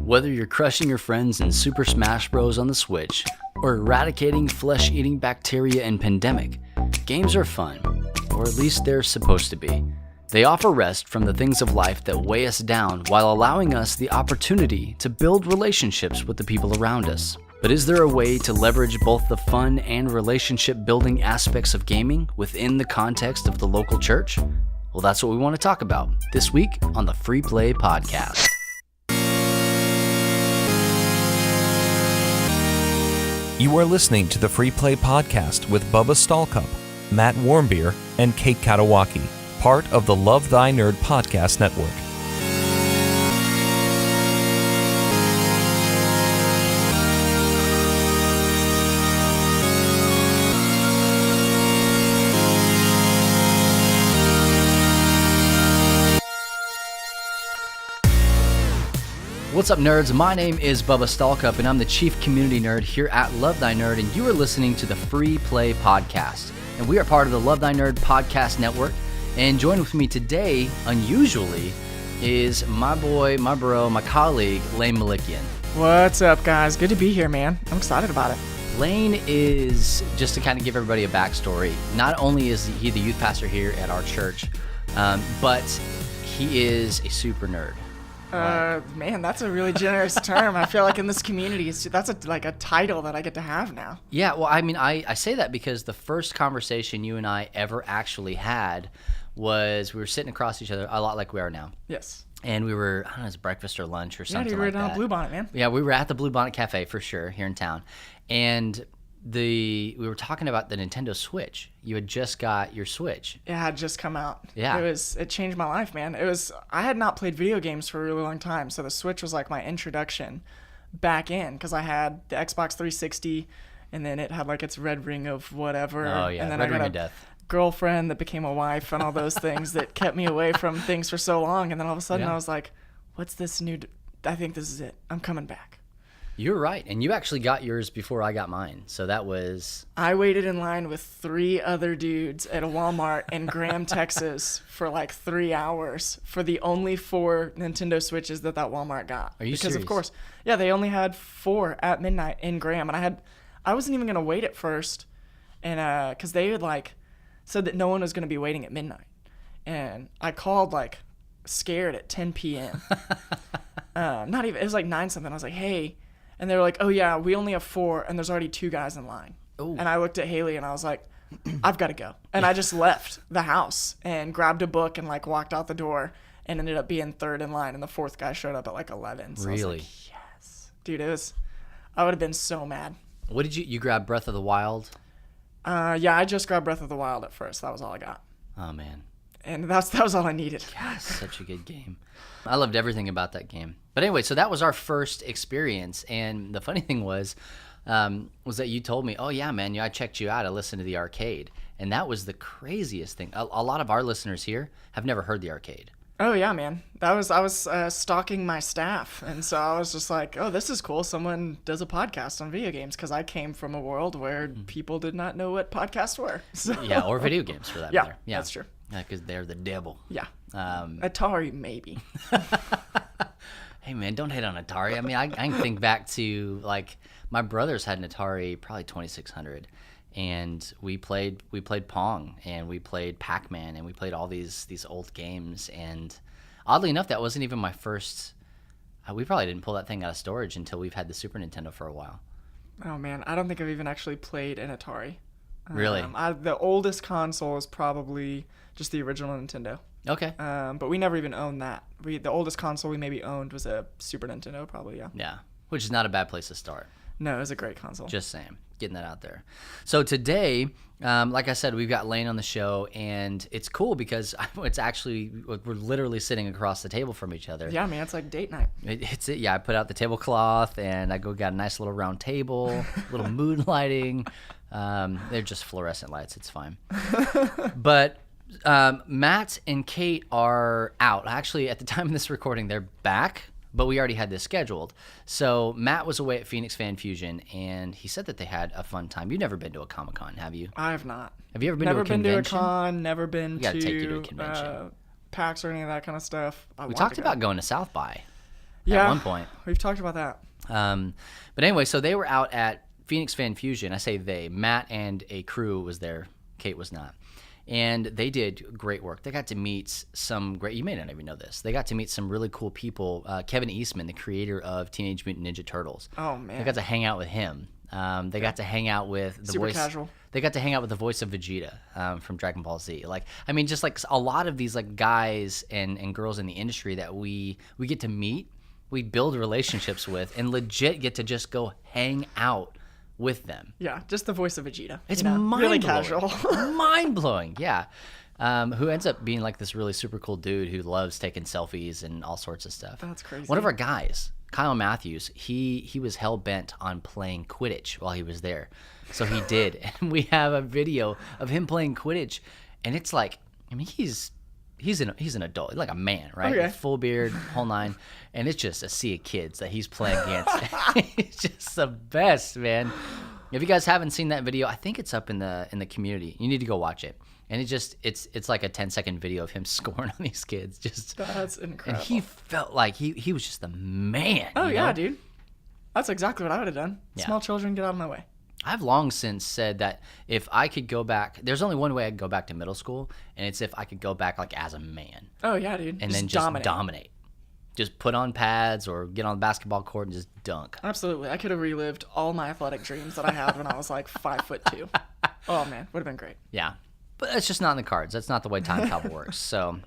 Whether you're crushing your friends in Super Smash Bros. On the Switch, or eradicating flesh-eating bacteria in Pandemic, games are fun, or at least they're supposed to be. They offer rest from the things of life that weigh us down while allowing us the opportunity to build relationships with the people around us. But is there a way to leverage both the fun and relationship-building aspects of gaming within the context of the local church? Well, that's what we want to talk about this week on the Free Play Podcast. You are listening to the Free Play Podcast with Bubba Stallcup, Matt Warmbier, and Kate Katawaki, part of the Love Thy Nerd Podcast Network. What's up, nerds? My name is Bubba Stallcup, and I'm the Chief Community Nerd here at Love Thy Nerd, and you are listening to the Free Play Podcast. And we are part of the Love Thy Nerd Podcast Network, and joining with me today, unusually, is my boy, my bro, my colleague, Lane Malikian. What's up, guys? Good to be here, man. I'm excited about it. Lane is, just to kind of give everybody a backstory, not only is he the youth pastor here at our church, but he is a super nerd. Man, that's a really generous term. I feel like in this community, that's a title that I get to have now. Yeah, well, I mean, I say that because the first conversation you and I ever actually had was we were sitting across each other a lot like we are now. Yes. And we were, I don't know, it's breakfast or lunch or something you were like that. down at Blue Bonnet, man. Yeah, we were at the Blue Bonnet Cafe for sure here in town. And we were talking about the Nintendo Switch. You had just got your Switch. It had just come out. Yeah. It changed my life, man. I had not played video games for a really long time, so the Switch was like my introduction back in, because I had the Xbox 360, and then it had like its red ring of whatever. Oh yeah, and then red I ring got of death. Girlfriend that became a wife and all those things that kept me away from things for so long, and then all of a sudden I was like, what's this new I think this is it. I'm coming back. You're right, and you actually got yours before I got mine, so that was... I waited in line with 3 other dudes at a Walmart in Graham, Texas for like 3 hours for the only 4 Nintendo Switches that Walmart got. Are you because serious? Of course, yeah, they only had 4 at midnight in Graham, and I wasn't even gonna wait at first, and because they had like said that no one was gonna be waiting at midnight, and I called like scared at 10 p.m. Not even, it was like 9 something. I was like, hey. And they were like, oh, yeah, we only have 4, and there's already 2 guys in line. Ooh. And I looked at Haley, and I was like, I've got to go. And I just left the house and grabbed a book and, like, walked out the door and ended up being 3rd in line. And the 4th guy showed up at, like, 11. So really? I was like, yes. Dude, I would have been so mad. What did you grab Breath of the Wild? Yeah, I just grabbed Breath of the Wild at first. That was all I got. Oh, man. And that was all I needed. Yes, such a good game. I loved everything about that game. But anyway, so that was our first experience, and the funny thing was that you told me, oh yeah, man, I checked you out. I listened to the arcade, and that was the craziest thing. A lot of our listeners here have never heard the arcade. Oh yeah, man. I was stalking my staff, and so I was just like, oh, this is cool. Someone does a podcast on video games, because I came from a world where people did not know what podcasts were. So. Yeah, or video games for that matter. Yeah, that's true. Yeah, because they're the devil. Yeah. Atari, maybe. Hey, man, don't hate on Atari. I mean, I can think back to, like, my brothers had an Atari, probably 2600, and we played Pong, and we played Pac-Man, and we played all these old games, and oddly enough, that wasn't even my first... we probably didn't pull that thing out of storage until we've had the Super Nintendo for a while. Oh, man, I don't think I've even actually played an Atari. Really? The oldest console is probably just the original Nintendo. Okay. But we never even owned that. The oldest console we maybe owned was a Super Nintendo, probably, yeah. Yeah, which is not a bad place to start. No, it was a great console. Just saying, getting that out there. So today, like I said, we've got Lane on the show, and it's cool because it's actually, we're literally sitting across the table from each other. Yeah, man, it's like date night. Yeah, I put out the tablecloth, and I got a nice little round table, little mood lighting. They're just fluorescent lights. It's fine. But Matt and Kate are out. Actually, at the time of this recording, they're back, but we already had this scheduled. So Matt was away at Phoenix Fan Fusion, and he said that they had a fun time. You've never been to a Comic-Con, have you? I have not. Have you ever been to a convention? Never been to a con, never been gotta take you to a convention. PAX or any of that kind of stuff. We talked about going to South by. Yeah. one point. We've talked about that. But anyway, so they were out at Phoenix Fan Fusion. I say they. Matt and a crew was there. Kate was not. And they did great work. They got to meet some great, you may not even know this, they got to meet some really cool people. Kevin Eastman, the creator of Teenage Mutant Ninja Turtles. Oh, man. They got to hang out with him. They got to hang out with the Super voice. casual. They got to hang out with the voice of Vegeta from Dragon Ball Z. Like, I mean, just like a lot of these like guys and girls in the industry that we get to meet, we build relationships with, and legit get to just go hang out with them. Yeah, just the voice of Vegeta. It's really mind-blowing. casual. Mind-blowing, yeah. Who ends up being like this really super cool dude who loves taking selfies and all sorts of stuff. That's crazy. One of our guys, Kyle Matthews, he was hell-bent on playing Quidditch while he was there. So he did. And we have a video of him playing Quidditch, and it's like, I mean, he's an adult, like a man, right? Okay. Full beard, whole nine, and it's just a sea of kids that he's playing against. It's just the best, man. If you guys haven't seen that video, I think it's up in the community. You need to go watch it. And it's like a 10-second video of him scoring on these kids. Just That's incredible. And he felt like he was just the man. Oh, you yeah, know? dude. That's exactly what I would have done. Yeah. Small children, get out of my way. I've long since said that if I could go back, there's only one way I could go back to middle school, and it's if I could go back like as a man. Oh, yeah, dude. And then just dominate. Just put on pads or get on the basketball court and just dunk. Absolutely. I could have relived all my athletic dreams that I had when I was like 5'2". Oh, man. Would have been great. Yeah. But that's just not in the cards. That's not the way time travel works. So,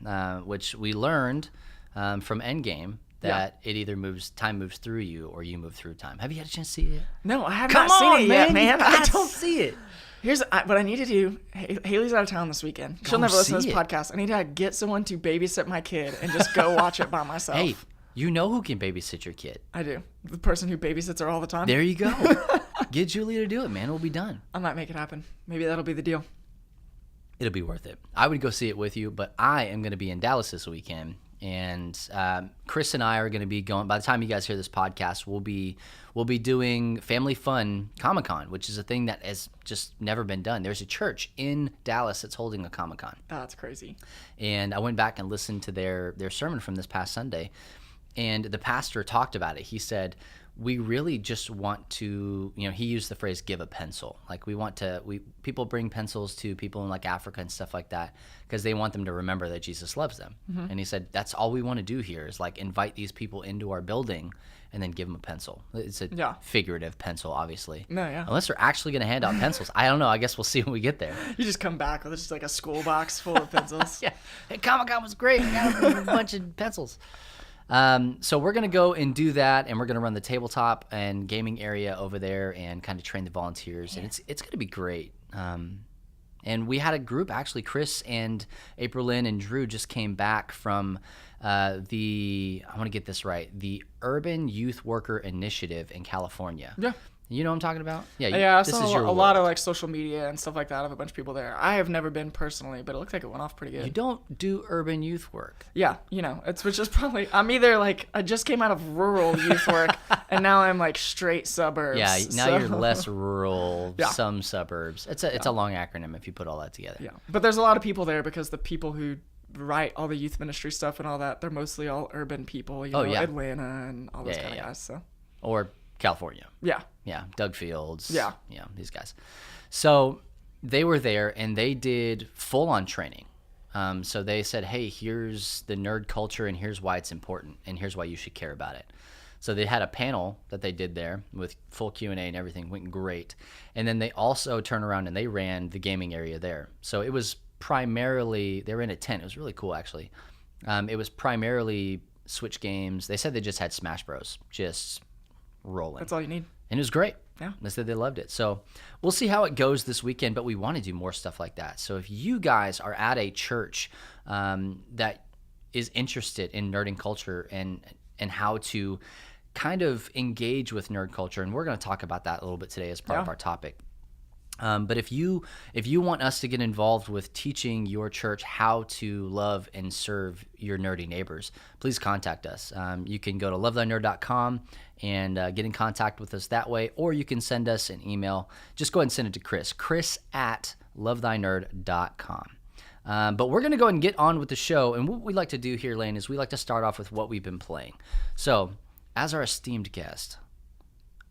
which we learned from Endgame, that it either time moves through you or you move through time. Have you had a chance to see it? No, I have Come not seen on, it yet, man. You I gotta don't see it. Here's what I need to do. Haley's out of town this weekend. She'll Go never listen to see this it. podcast. I need to get someone to babysit my kid and just go watch it by myself. Hey, you know who can babysit your kid. I do. The person who babysits her all the time. There you go. Get Julie to do it, man. It'll be done. I might make it happen. Maybe that'll be the deal. It'll be worth it. I would go see it with you, but I am going to be in Dallas this weekend. And Chris and I are going to be going. By the time you guys hear this podcast, we'll be doing Family Fun Comic-Con, which is a thing that has just never been done. There's a church in Dallas that's holding a Comic-Con. That's crazy. And I went back and listened to their sermon from this past Sunday, and the pastor talked about it. He said, we really just want to, he used the phrase give a pencil. Like people bring pencils to people in like Africa and stuff like that because they want them to remember that Jesus loves them. Mm-hmm. And he said, that's all we want to do here is like invite these people into our building and then give them a pencil. It's a figurative pencil, obviously. No, yeah. Unless they're actually going to hand out pencils. I don't know. I guess we'll see when we get there. You just come back with just like a school box full of pencils. Yeah. Hey, Comic-Con was great. I got a bunch of pencils. So we're going to go and do that, and we're going to run the tabletop and gaming area over there and kind of train the volunteers, and it's going to be great. And we had a group, actually, Chris and April Lynn and Drew just came back from I want to get this right, the Urban Youth Worker Initiative in California. Yeah. You know what I'm talking about? Yeah, I this saw is your a world. lot of like social media and stuff like that of a bunch of people there. I have never been personally, but it looked like it went off pretty good. You don't do urban youth work. Yeah, which is probably, I'm either like, I just came out of rural youth work and now I'm like straight suburbs. Yeah, now you're less rural, Yeah. some suburbs. It's a long acronym if you put all that together. Yeah, but there's a lot of people there because the people who write all the youth ministry stuff and all that, they're mostly all urban people, Atlanta and all those kind of guys. So. Or California. Yeah. Yeah, Doug Fields. Yeah. Yeah, these guys. So they were there and they did full-on training. So they said, hey, here's the nerd culture and here's why it's important and here's why you should care about it. So they had a panel that they did there with full Q&A and everything. Went great. And then they also turned around and they ran the gaming area there. So it was primarily, they were in a tent. It was really cool, actually. It was primarily Switch games. They said they just had Smash Bros. Just rolling. That's all you need. And it was great. Yeah. They said they loved it. So we'll see how it goes this weekend, but we want to do more stuff like that. So if you guys are at a church that is interested in nerding culture and how to kind of engage with nerd culture, and we're going to talk about that a little bit today as part of our topic. But if you want us to get involved with teaching your church how to love and serve your nerdy neighbors, please contact us. You can go to lovethynerd.com and get in contact with us that way, or you can send us an email. Just go ahead and send it to Chris at lovethynerd.com. But we're going to go ahead and get on with the show. And what we like to do here, Lane, is we like to start off with what we've been playing. So as our esteemed guest,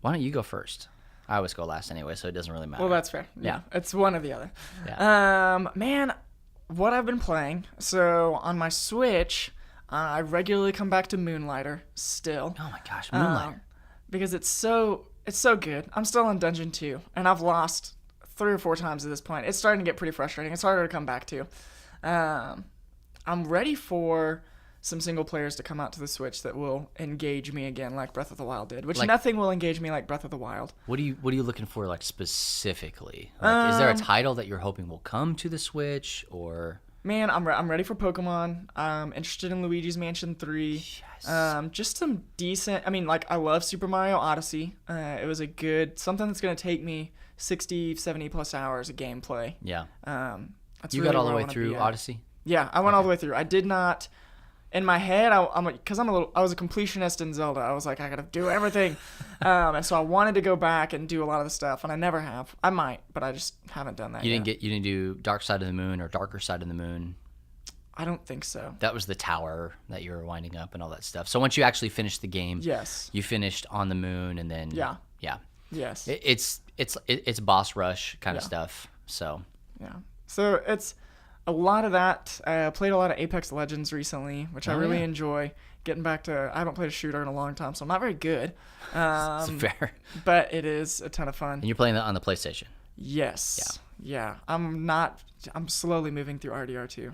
why don't you go first? I always go last anyway, so it doesn't really matter. Well, that's fair. Yeah. It's one or the other. Yeah. Man, what I've been playing. So on my Switch, I regularly come back to Moonlighter still. Oh my gosh, Moonlighter. Because it's so good. I'm still on Dungeon 2, and I've lost 3 or 4 times at this point. It's starting to get pretty frustrating. It's harder to come back to. I'm ready for some single players to come out to the Switch that will engage me again like Breath of the Wild did, which nothing will engage me like Breath of the Wild. What are you looking for, like, specifically? Like, is there a title that you're hoping will come to the Switch, or? Man, I'm ready for Pokemon. I'm interested in Luigi's Mansion 3. Yes. Just some decent. I mean, like, I love Super Mario Odyssey. It was something that's gonna take me 60, 70 plus hours of gameplay. Yeah. That's You really got all where the I way wanna through be at. Odyssey? Yeah, I went all the way through. I did not. In my head, I was a completionist in Zelda. I was like, I gotta do everything, and so I wanted to go back and do a lot of the stuff, and I never have. I might, but I just haven't done that. You didn't do Dark Side of the Moon or Darker Side of the Moon? I don't think so. That was the tower that you were winding up and all that stuff. So once you actually finished the game, Yes. you finished on the moon, and then yeah. Yes. It's boss rush kind of stuff. So yeah. So it's a lot of that. I played a lot of Apex Legends recently, which I really enjoy. Getting back to, I haven't played a shooter in a long time, so I'm not very good. it's fair. But it is a ton of fun. And you're playing that on the PlayStation. Yes. Yeah. I'm slowly moving through RDR2.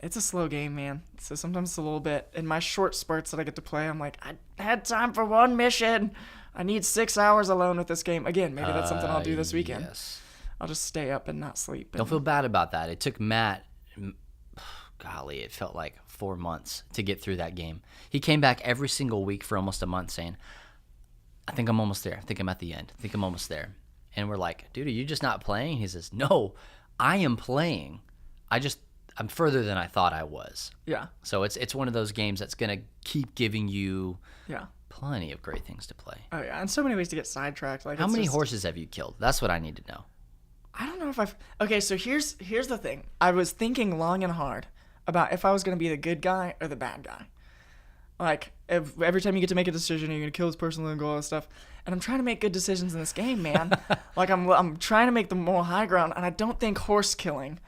It's a slow game, man. So sometimes it's a little bit. In my short spurts that I get to play, I'm like, I had time for one mission. I need 6 hours alone with this game. Again, maybe that's something I'll do this weekend. Yes. I'll just stay up and not sleep. Don't feel bad about that. It took Matt, golly, it felt like 4 months to get through that game. He came back every single week for almost a month saying, I think I'm almost there. I think I'm at the end. I think I'm almost there. And we're like, dude, are you just not playing? He says, no, I am playing. I'm further than I thought I was. Yeah. So it's one of those games that's going to keep giving you plenty of great things to play. Oh, yeah. And so many ways to get sidetracked. Like, how many horses have you killed? That's what I need to know. I don't know if I've... Okay, so here's the thing. I was thinking long and hard about if I was going to be the good guy or the bad guy. Like, every time you get to make a decision, you're going to kill this person and go all this stuff. And I'm trying to make good decisions in this game, man. Like, I'm trying to make the moral high ground, and I don't think horse killing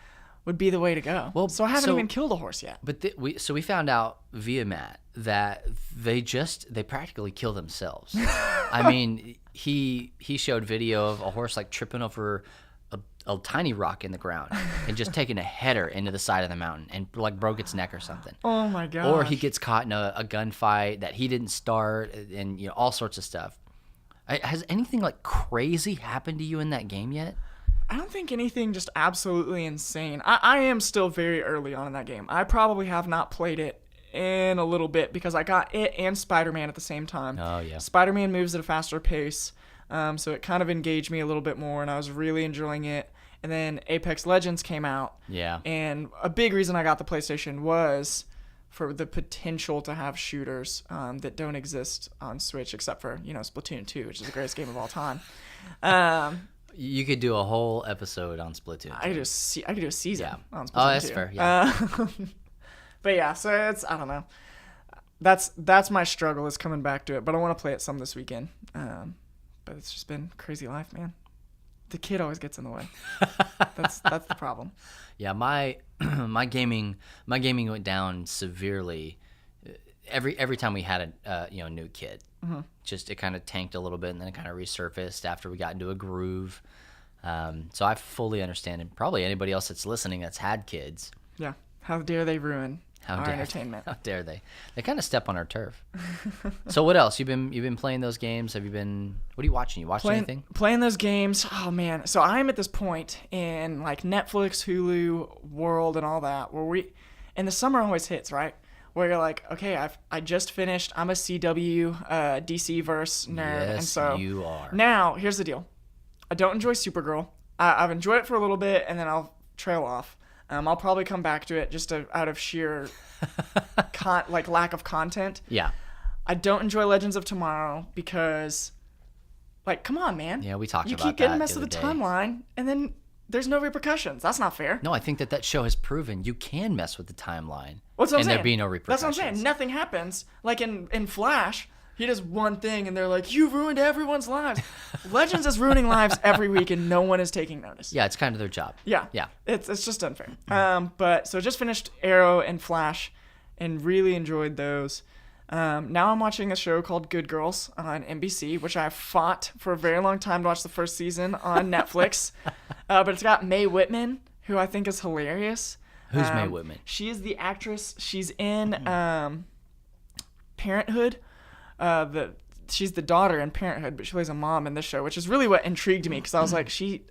would be the way to go. Well, so I haven't even killed a horse yet. But we found out via Matt that they practically kill themselves. I mean, he showed video of a horse like tripping over a tiny rock in the ground and just taking a header into the side of the mountain and like broke its neck or something. Oh my gosh. Or he gets caught in a gunfight that he didn't start, and all sorts of stuff. Has anything like crazy happened to you in that game yet? I don't think anything just absolutely insane. I am still very early on in that game. I probably have not played it in a little bit because I got it and Spider-Man at the same time. Oh, yeah. Spider-Man moves at a faster pace, so it kind of engaged me a little bit more, and I was really enjoying it. And then Apex Legends came out. Yeah. And a big reason I got the PlayStation was for the potential to have shooters that don't exist on Switch except for, Splatoon 2, which is the greatest game of all time. You could do a whole episode on Splatoon. I could do a season on Splatoon 2. Oh, that's fair. Yeah. But yeah, so I don't know. That's my struggle is coming back to it. But I want to play it some this weekend. But it's just been crazy life, man. The kid always gets in the way. That's the problem. Yeah, my gaming went down severely. Every time we had a new kid, just it kind of tanked a little bit, and then it kind of resurfaced after we got into a groove. So I fully understand, and probably anybody else that's listening that's had kids. Yeah, how dare they ruin our entertainment? How dare they? They kind of step on our turf. So what else? You've been playing those games? What are you watching? You watching anything? Playing those games. Oh man. So I'm at this point in like Netflix, Hulu world, and all that where and the summer always hits, right? Where you're like, okay, I just finished. I'm a CW DC verse nerd, and so you are. Now here's the deal. I don't enjoy Supergirl. I've enjoyed it for a little bit, and then I'll trail off. I'll probably come back to it just out of sheer lack of content. Yeah. I don't enjoy Legends of Tomorrow because, come on, man. Yeah, we talked about that. You keep getting messed with the timeline, and then there's no repercussions. That's not fair. No, I think that show has proven you can mess with the timeline. What's what I'm saying? And there be no repercussions. That's what I'm saying. Nothing happens. Like in Flash, He does one thing, and they're like, "You ruined everyone's lives." Legends is ruining lives every week, and no one is taking notice. Yeah, it's kind of their job. Yeah. Yeah. It's just unfair. But so just finished Arrow and Flash, and really enjoyed those. Now I'm watching a show called Good Girls on NBC, which I fought for a very long time to watch the first season on Netflix. But it's got Mae Whitman, who I think is hilarious. Who's Mae Whitman? She is the actress. She's in Parenthood. She's the daughter in Parenthood, but she plays a mom in this show, which is really what intrigued me because I was like, she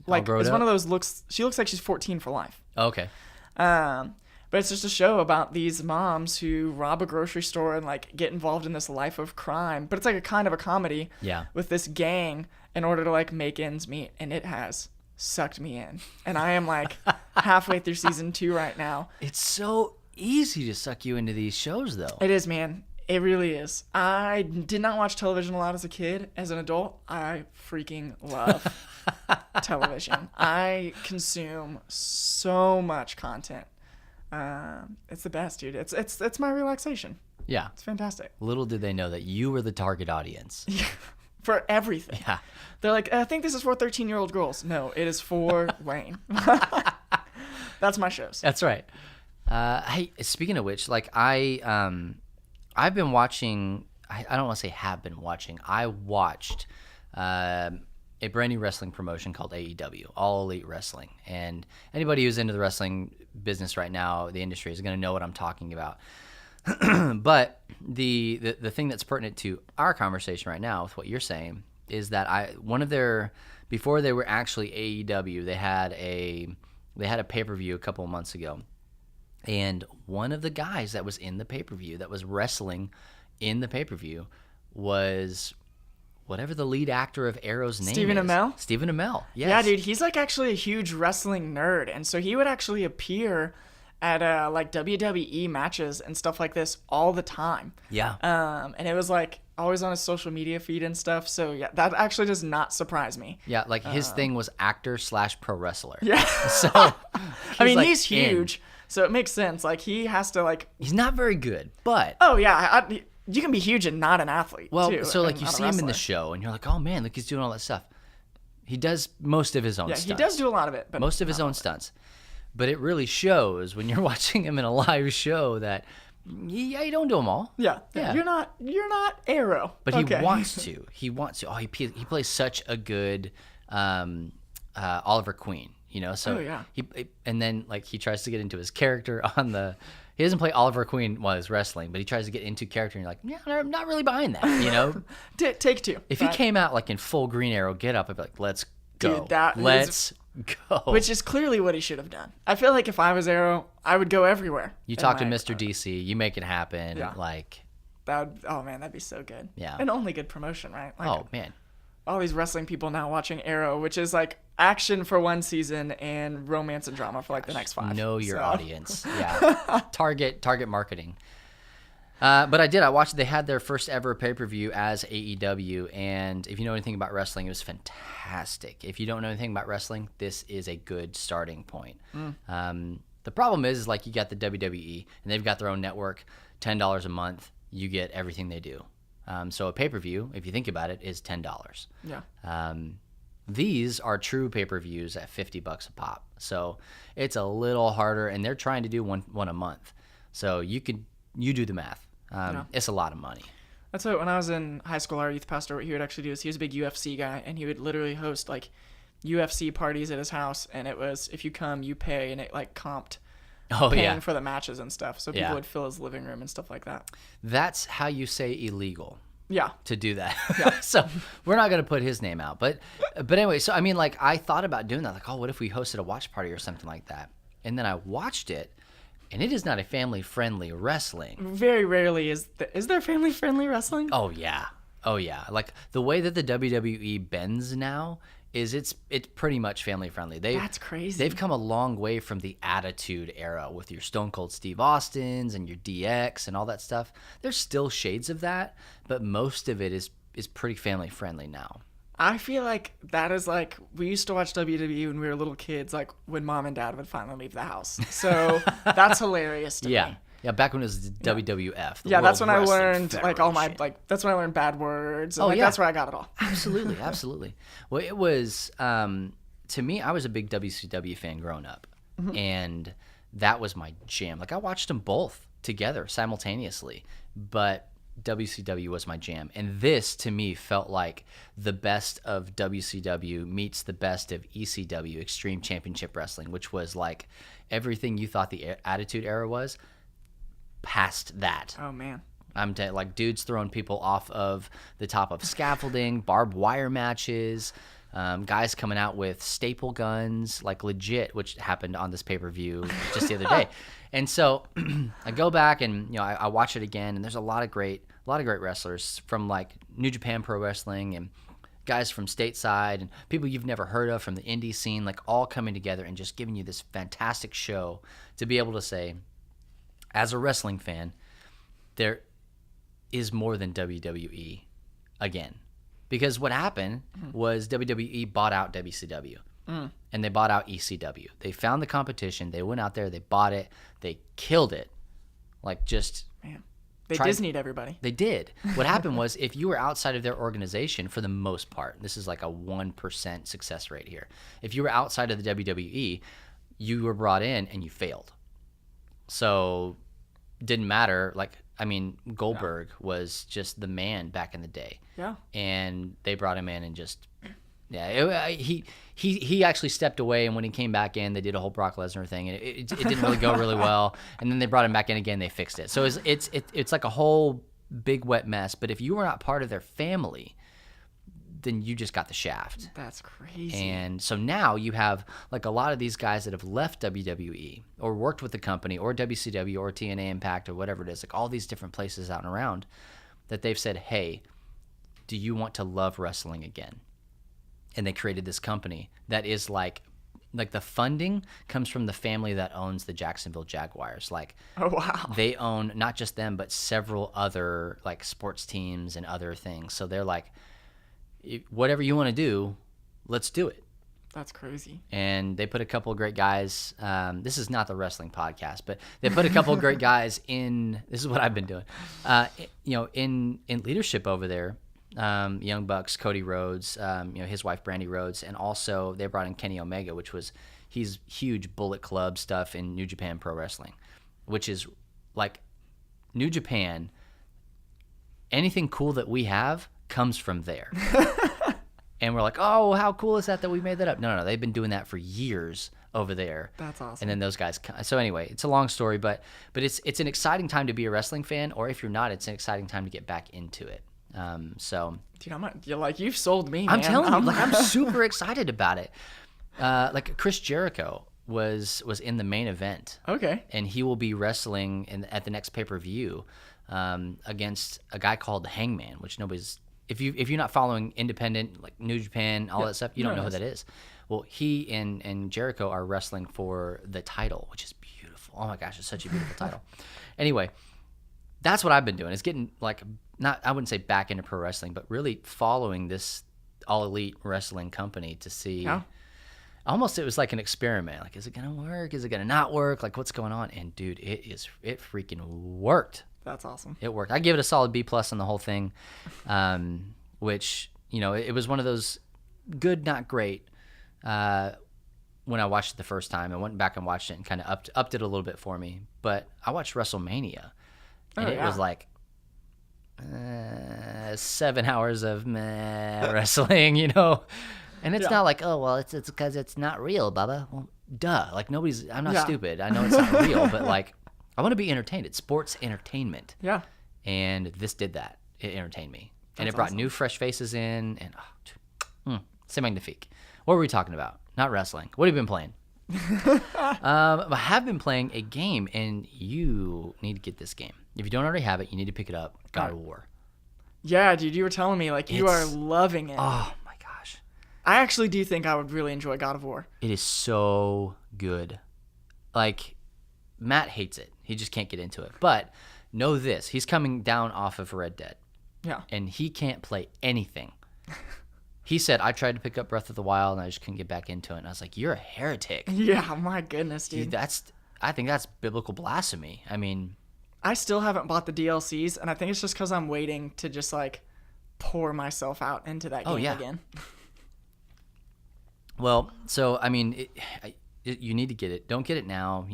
like is one of those looks. She looks like she's 14 for life. Okay. But it's just a show about these moms who rob a grocery store and like get involved in this life of crime. But it's like a kind of a comedy with this gang in order to like make ends meet. And it has sucked me in. And I am like halfway through season 2 right now. It's so easy to suck you into these shows, though. It is, man. It really is. I did not watch television a lot as a kid. As an adult, I freaking love television. I consume so much content. It's the best, dude. It's my relaxation. Yeah. It's fantastic. Little did they know that you were the target audience. For everything. Yeah. They're like, I think this is for 13-year-old girls. No, it is for Wayne. That's my shows. That's right. Hey, speaking of which, like I've been watching. I don't want to say have been watching. I watched a brand new wrestling promotion called AEW, All Elite Wrestling, and anybody who's into the wrestling business right now, the industry, is going to know what I'm talking about. But the thing that's pertinent to our conversation right now with what you're saying is that before they were actually AEW, they had a pay-per-view a couple of months ago, and one of the guys that was in the pay-per-view that was wrestling in the pay-per-view was whatever the lead actor of Arrow's name Stephen is. Amell? Stephen Amell, yes. Yeah, dude, he's like actually a huge wrestling nerd, and so he would actually appear at like WWE matches and stuff like this all the time. Yeah. And it was like always on his social media feed and stuff. So yeah, that actually does not surprise me. Yeah, like his thing was actor/pro wrestler. Yeah. So I mean, like he's huge, so it makes sense. Like he has to like. He's not very good, but Oh yeah, you can be huge and not an athlete. well, too, so like and you not a see him in the wrestler. show, and you're like, oh man, look, he's doing all that stuff. He does most of his own Yeah, stunts. he does do a lot of it, but most of his own stunts. But it really shows when you're watching him in a live show that you don't do them all. Yeah. Yeah. You're not Arrow. But Okay. he wants to. He wants to. Oh, he plays such a good Oliver Queen, you know. So Oh, yeah. and then like he tries to get into his character on the. He doesn't play Oliver Queen while he's wrestling, but he tries to get into character, and you're like, yeah, I'm not really behind that, you know. Take 2. If he came out like in full Green Arrow getup, I'd be like, let's go. Dude, that is- let's go. Which is clearly what he should have done. I feel like if I was Arrow, I would go everywhere. You And, talk to like, Mr. DC, you make it happen. Yeah. Like, oh man, that'd be so good. Yeah. And only good promotion, right? Like, oh man. all these wrestling people now watching Arrow, which is like action for one season and romance and drama for like the next 5. Know your So- audience. Yeah. Target marketing. But I watched. They had their first ever pay-per-view as AEW, and if you know anything about wrestling, it was fantastic. If you don't know anything about wrestling, this is a good starting point. The problem is like you got the WWE, and they've got their own network, $10 a month. You get everything they do. So a pay-per-view, if you think about it, is $10. Yeah. These are true pay-per-views at $50 a pop. So it's a little harder, and they're trying to do one a month. So you do the math. It's a lot of money. That's what when I was in high school, our youth pastor, what he would actually do is he was a big UFC guy, and he would literally host like UFC parties at his house, and it was if you come, you pay, and it like comped paying for the matches and stuff. So people would fill his living room and stuff like that. That's how you say illegal. Yeah. To do that. Yeah. So we're not going to put his name out. But anyway, so I mean, like I thought about doing that. Like, oh, what if we hosted a watch party or something like that? And then I watched it, and it is not a family-friendly wrestling. Very rarely is there family-friendly wrestling? Oh, yeah. Like the way that the WWE bends now is it's pretty much family-friendly. That's crazy. They've come a long way from the Attitude Era with your Stone Cold Steve Austins and your DX and all that stuff. There's still shades of that, but most of it is pretty family-friendly now. I feel like that is like we used to watch WWE when we were little kids, like when mom and dad would finally leave the house. So that's hilarious to me. Yeah, back when it was WWF. Yeah, that's World when I Wrestling learned like all my Federation. that's when I learned bad words. And, Oh, like, yeah. that's where I got it all. Absolutely, absolutely. Well, it was to me. I was a big WCW fan growing up, and that was my jam. Like I watched them both together simultaneously, but WCW was my jam. And this to me felt like the best of WCW meets the best of ECW, Extreme Championship Wrestling, which was like everything you thought the Attitude Era was, past that. Oh man. Like dudes throwing people off of the top of scaffolding, barbed wire matches, guys coming out with staple guns, like legit, which happened on this pay-per-view just the other day. And so I go back and I watch it again, and there's a lot of great wrestlers from like New Japan Pro Wrestling and guys from stateside and people you've never heard of from the indie scene, like all coming together and just giving you this fantastic show to be able to say, as a wrestling fan, there is more than WWE again. Because what happened was WWE bought out WCW and they bought out ECW. They found the competition. They went out there. They bought it. They killed it. Like just... Man. They Disney'd everybody. They did. What happened was if you were outside of their organization for the most part, this is like a 1% success rate here. If you were outside of the WWE, you were brought in and you failed. So didn't matter. Like, I mean, Goldberg was just the man back in the day. Yeah. And they brought him in and just, he actually stepped away. And when he came back in, they did a whole Brock Lesnar thing, and it didn't really go really well. And then they brought him back in again. They fixed it. So it's like a whole big wet mess. But if you were not part of their family, then you just got the shaft. That's crazy. And so now you have like a lot of these guys that have left WWE or worked with the company or WCW or TNA Impact or whatever it is, like all these different places out and around, that they've said, hey, do you want to love wrestling again? And they created this company that is like the funding comes from the family that owns the Jacksonville Jaguars. Like, oh wow, they own not just them, but several other like sports teams and other things. So they're like, whatever you want to do, let's do it. That's crazy. And they put a couple of great guys. This is not the wrestling podcast, but they put a couple of great guys in. This is what I've been doing. In leadership over there. Young Bucks, Cody Rhodes, his wife Brandy Rhodes, and also they brought in Kenny Omega, he's huge Bullet Club stuff in New Japan Pro Wrestling, which is like New Japan. Anything cool that we have comes from there. And we're like, oh, how cool is that we made that up? No, they've been doing that for years over there. That's awesome. And then those guys. So anyway, it's a long story, but it's an exciting time to be a wrestling fan, or if you're not, it's an exciting time to get back into it. Dude, you've sold me, man. I'm telling you, I'm super excited about it. Like Chris Jericho was in the main event. Okay. And he will be wrestling at the next pay-per-view against a guy called Hangman, which nobody's. If you're not following independent, like New Japan, all that stuff, you don't know who that is. Well, he and Jericho are wrestling for the title, which is beautiful. Oh my gosh, it's such a beautiful title. Anyway, that's what I've been doing. Is getting I wouldn't say back into pro wrestling, but really following this All Elite Wrestling company to see. Yeah. Almost it was like an experiment. Like, is it gonna work? Is it gonna not work? Like, what's going on? And dude, it freaking worked. That's awesome. It worked. I give it a solid B+ on the whole thing, which it was one of those good, not great. When I watched it the first time, I went back and watched it and kind of upped it a little bit for me. But I watched WrestleMania, and it was like 7 hours of wrestling, And it's not like, oh well, it's because it's not real, Bubba. Well, duh. Like I'm not stupid. I know it's not real, but like. I want to be entertained. It's sports entertainment. Yeah. And this did that. It entertained me. And That's it brought awesome. new, fresh faces in. And c'est magnifique. What were we talking about? Not wrestling. What have you been playing? I have been playing a game, and you need to get this game. If you don't already have it, you need to pick it up. God of War. Yeah, dude, you were telling me you are loving it. Oh, my gosh. I actually do think I would really enjoy God of War. It is so good. Like, Matt hates it. He just can't get into it. But know this. He's coming down off of Red Dead. Yeah. And he can't play anything. He said, I tried to pick up Breath of the Wild, and I just couldn't get back into it. And I was like, you're a heretic. Yeah, my goodness, dude. I think that's biblical blasphemy. I mean, I still haven't bought the DLCs, and I think it's just because I'm waiting to just like pour myself out into that game again. Well, so I mean, you need to get it. Don't get it now.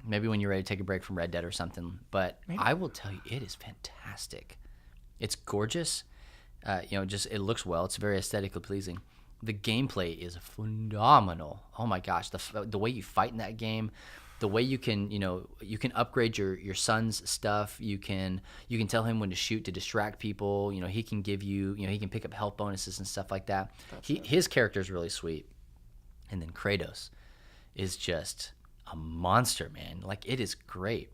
Maybe when you're ready to take a break from Red Dead or something. But maybe. I will tell you, it is fantastic. It's gorgeous. Just it looks well. It's very aesthetically pleasing. The gameplay is phenomenal. Oh my gosh, the way you fight in that game, the way you can upgrade your son's stuff. You can tell him when to shoot to distract people. He can give you, he can pick up health bonuses and stuff like that. His character is really sweet. And then Kratos is just a monster, man. Like, it is great.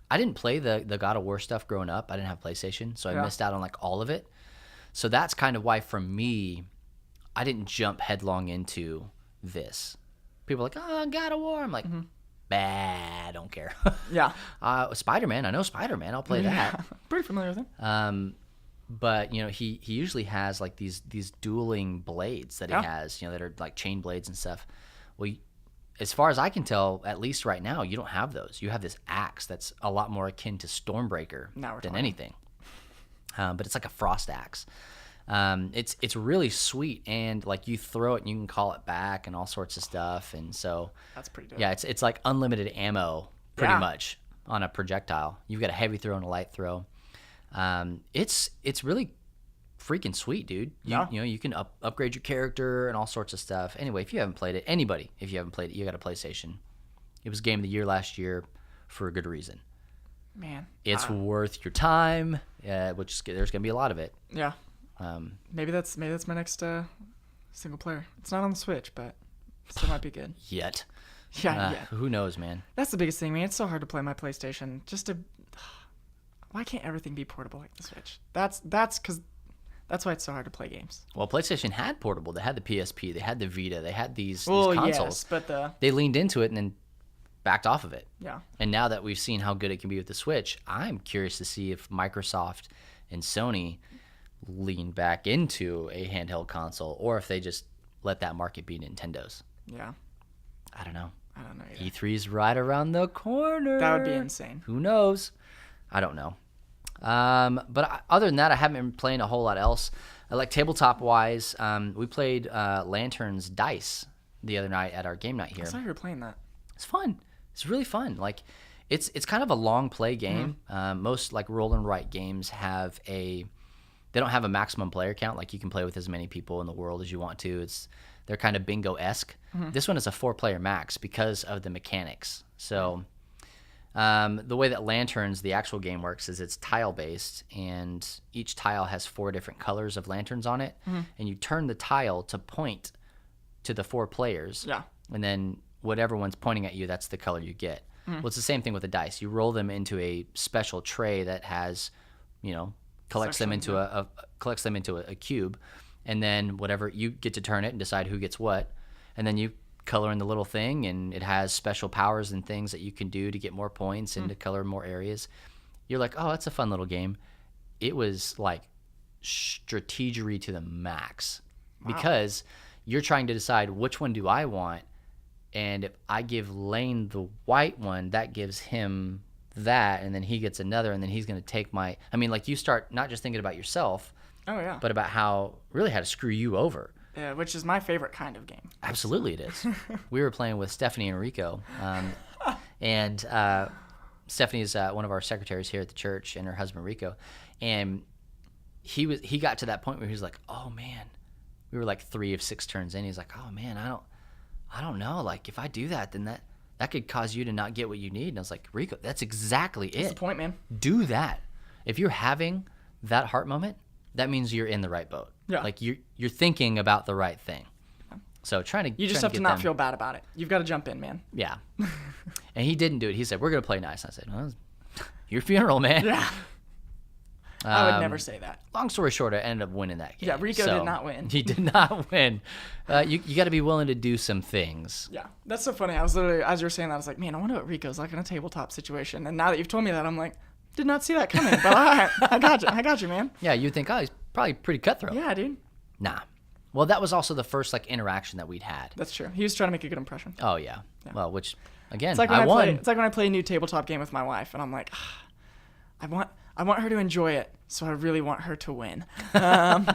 I didn't play the God of War stuff growing up. I didn't have PlayStation, so I missed out on like all of it. So that's kind of why, for me, I didn't jump headlong into this. People are like, oh, God of War. I'm like, bah, I don't care. Yeah. Spider-Man. I know Spider-Man. I'll play that. Pretty familiar with him. But he usually has like these dueling blades that he has, that are like chain blades and stuff. Well, as far as I can tell, at least right now, you don't have those. You have this axe that's a lot more akin to Stormbreaker than anything. But it's like a frost axe. It's really sweet, and like you throw it and you can call it back and all sorts of stuff. And so that's pretty dope. Yeah, it's like unlimited ammo pretty much on a projectile. You've got a heavy throw and a light throw. It's really freaking sweet, dude. You can upgrade your character and all sorts of stuff. Anyway, if you haven't played it, you got a PlayStation. It was Game of the Year last year for a good reason. Man, it's worth your time. Which there's gonna be a lot of it. Yeah. Maybe that's my next single player. It's not on the Switch, but still might be good. Yet. Yeah. Who knows, man? That's the biggest thing, man. It's so hard to play my PlayStation. Why can't everything be portable like the Switch? That's why it's so hard to play games. Well, PlayStation had portable. They had the PSP. They had the Vita. They had these consoles. Yes, but they leaned into it and then backed off of it. Yeah. And now that we've seen how good it can be with the Switch, I'm curious to see if Microsoft and Sony lean back into a handheld console, or if they just let that market be Nintendo's. Yeah. I don't know either. E3's right around the corner. That would be insane. Who knows? I don't know. But other than that, I haven't been playing a whole lot else. Like tabletop-wise, we played Lanterns Dice the other night at our game night here. I saw you were playing that. It's fun. It's really fun. Like, it's kind of a long play game. Most like roll and write games they don't have a maximum player count. Like, you can play with as many people in the world as you want to. They're kind of bingo-esque. This one is a 4-player max because of the mechanics. So the way that Lanterns, the actual game, works is it's tile-based, and each tile has 4 different colors of lanterns on it, and you turn the tile to point to the 4 players, and then whatever one's pointing at you, that's the color you get. Well, it's the same thing with the dice. You roll them into a special tray that has, collects them into a cube, and then whatever, you get to turn it and decide who gets what, and then you color in the little thing, and it has special powers and things that you can do to get more points and to color more areas. You're like, oh, that's a fun little game. It was like strategery to the max. Because you're trying to decide, which one do I want, and if I give Lane the white one, that gives him that, and then he gets another, and then he's going to take you start not just thinking about yourself, but about how to screw you over. Yeah, which is my favorite kind of game. Absolutely it is. We were playing with Stephanie and Rico, and Stephanie's one of our secretaries here at the church, and her husband Rico, and he got to that point where he was like, oh man, we were like 3 of 6 turns in, he's like, oh man, I don't know, like if I do that, then that could cause you to not get what you need. And I was like, Rico, that's exactly it. That's the point, man. Do that. If you're having that heart moment, that means you're in the right boat. Yeah. Like you're thinking about the right thing. So you just have to not feel bad about it. You've got to jump in, man. Yeah. And he didn't do it. He said, we're going to play nice. And I said, well, your funeral, man. Yeah. I would never say that. Long story short, I ended up winning that game. Yeah, Rico did not win. He did not win. You got to be willing to do some things. Yeah, that's so funny. I was literally, as you were saying that, I was like, man, I wonder what Rico's like in a tabletop situation. And now that you've told me that, I'm like, did not see that coming. But all right, I got you, man. Yeah, you'd think, oh, he's probably pretty cutthroat. Yeah, dude. Nah. Well, that was also the first interaction that we'd had. That's true. He was trying to make a good impression. Oh yeah. Well, which again, it's like I won. It's like when I play a new tabletop game with my wife, and I'm like, I want her to enjoy it, so I really want her to win.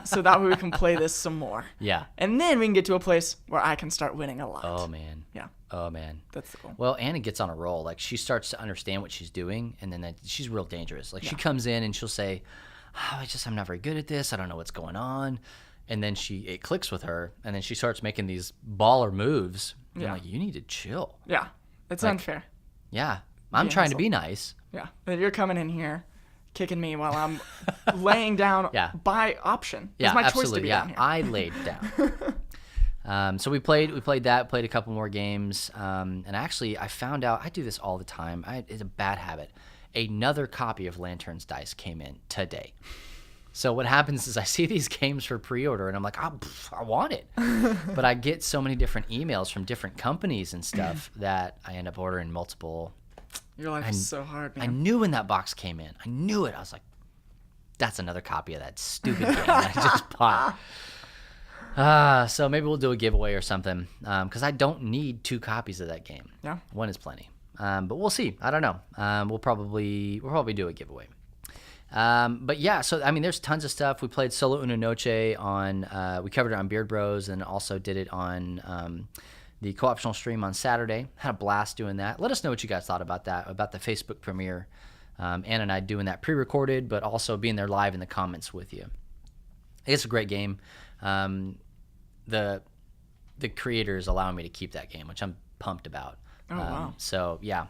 So that way we can play this some more. Yeah. And then we can get to a place where I can start winning a lot. Oh, man. Yeah. Oh, man. That's the goal. Well, Anna gets on a roll. Like, she starts to understand what she's doing, and then she's real dangerous. Like, she comes in and she'll say, I'm not very good at this. I don't know what's going on. And then it clicks with her, and then she starts making these baller moves. And I'm like, you need to chill. Yeah. It's like, unfair. Yeah. I'm trying to be nice. Yeah. But you're coming in here kicking me while I'm laying down by option. Yeah, it's my absolutely. choice to be down here. I laid down. So we played that, played a couple more games. And actually, I found out, I do this all the time. It's a bad habit. Another copy of Lantern's Dice came in today. So what happens is I see these games for pre-order, and I'm like, I want it. But I get so many different emails from different companies and stuff that I end up ordering multiple. Your life is so hard, man. I knew when that box came in. I knew it. I was like, that's another copy of that stupid game that I just bought. So maybe we'll do a giveaway or something, because I don't need 2 copies of that game. Yeah. 1 is plenty. But we'll see. I don't know. We'll probably do a giveaway. But yeah, so I mean, there's tons of stuff. We played Solo Una Noche on. We covered it on Beard Bros, and also did it on the co-optional stream on Saturday. Had a blast doing that. Let us know what you guys thought about that, about the Facebook premiere. Anna and I doing that pre-recorded, but also being there live in the comments with you. It's a great game. The creators allowing me to keep that game, which I'm pumped about. Oh, wow. So yeah.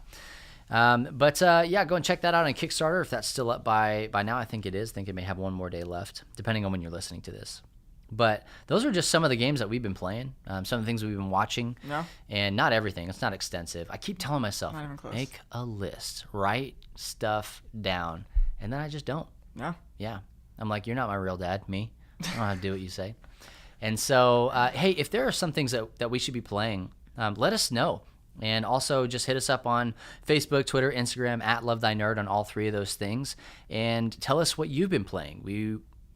But go and check that out on Kickstarter if that's still up by now. I think it is. I think it may have one more day left, depending on when you're listening to this. But those are just some of the games that we've been playing, some of the things we've been watching, and not everything. It's not extensive. I keep telling myself, make a list, write stuff down, and then I just don't. Yeah. I'm like, you're not my real dad, me. I don't know how to do what you say. And so, hey, if there are some things that we should be playing, let us know. And also just hit us up on Facebook, Twitter, Instagram, @LoveThyNerd on all 3 of those things. And tell us what you've been playing.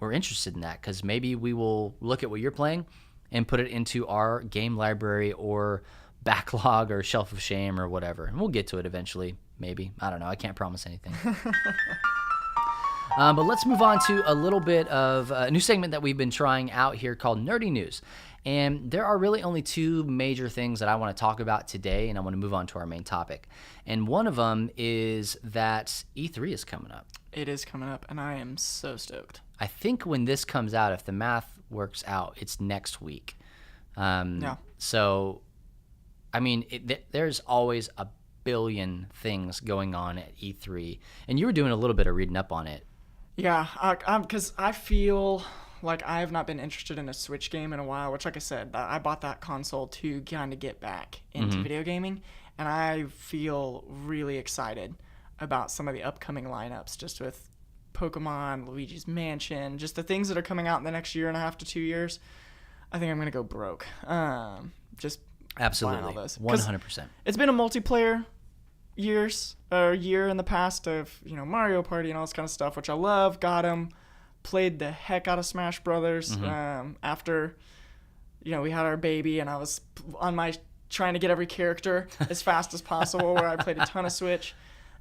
We're interested in that, because maybe we will look at what you're playing and put it into our game library or backlog or shelf of shame or whatever. And we'll get to it eventually, maybe. I don't know. I can't promise anything. But let's move on to a little bit of a new segment that we've been trying out here called Nerdy News. And there are really only 2 major things that I want to talk about today, and I want to move on to our main topic. And one of them is that E3 is coming up. It is coming up, and I am so stoked. I think when this comes out, if the math works out, it's next week. So, I mean, there's always a billion things going on at E3. And you were doing a little bit of reading up on it. Yeah, because I feel like I have not been interested in a Switch game in a while, which, like I said, I bought that console to kind of get back into video gaming, and I feel really excited about some of the upcoming lineups, just with Pokemon, Luigi's Mansion, just the things that are coming out in the next 1.5 to 2 years. I think I'm going to go broke. Just absolutely, buying all those. 100%. It's been a multiplayer year in the past of, Mario Party and all this kind of stuff, which I love. Got them. Played the heck out of Smash Brothers after, we had our baby, and I was on my trying to get every character as fast as possible, where I played a ton of Switch.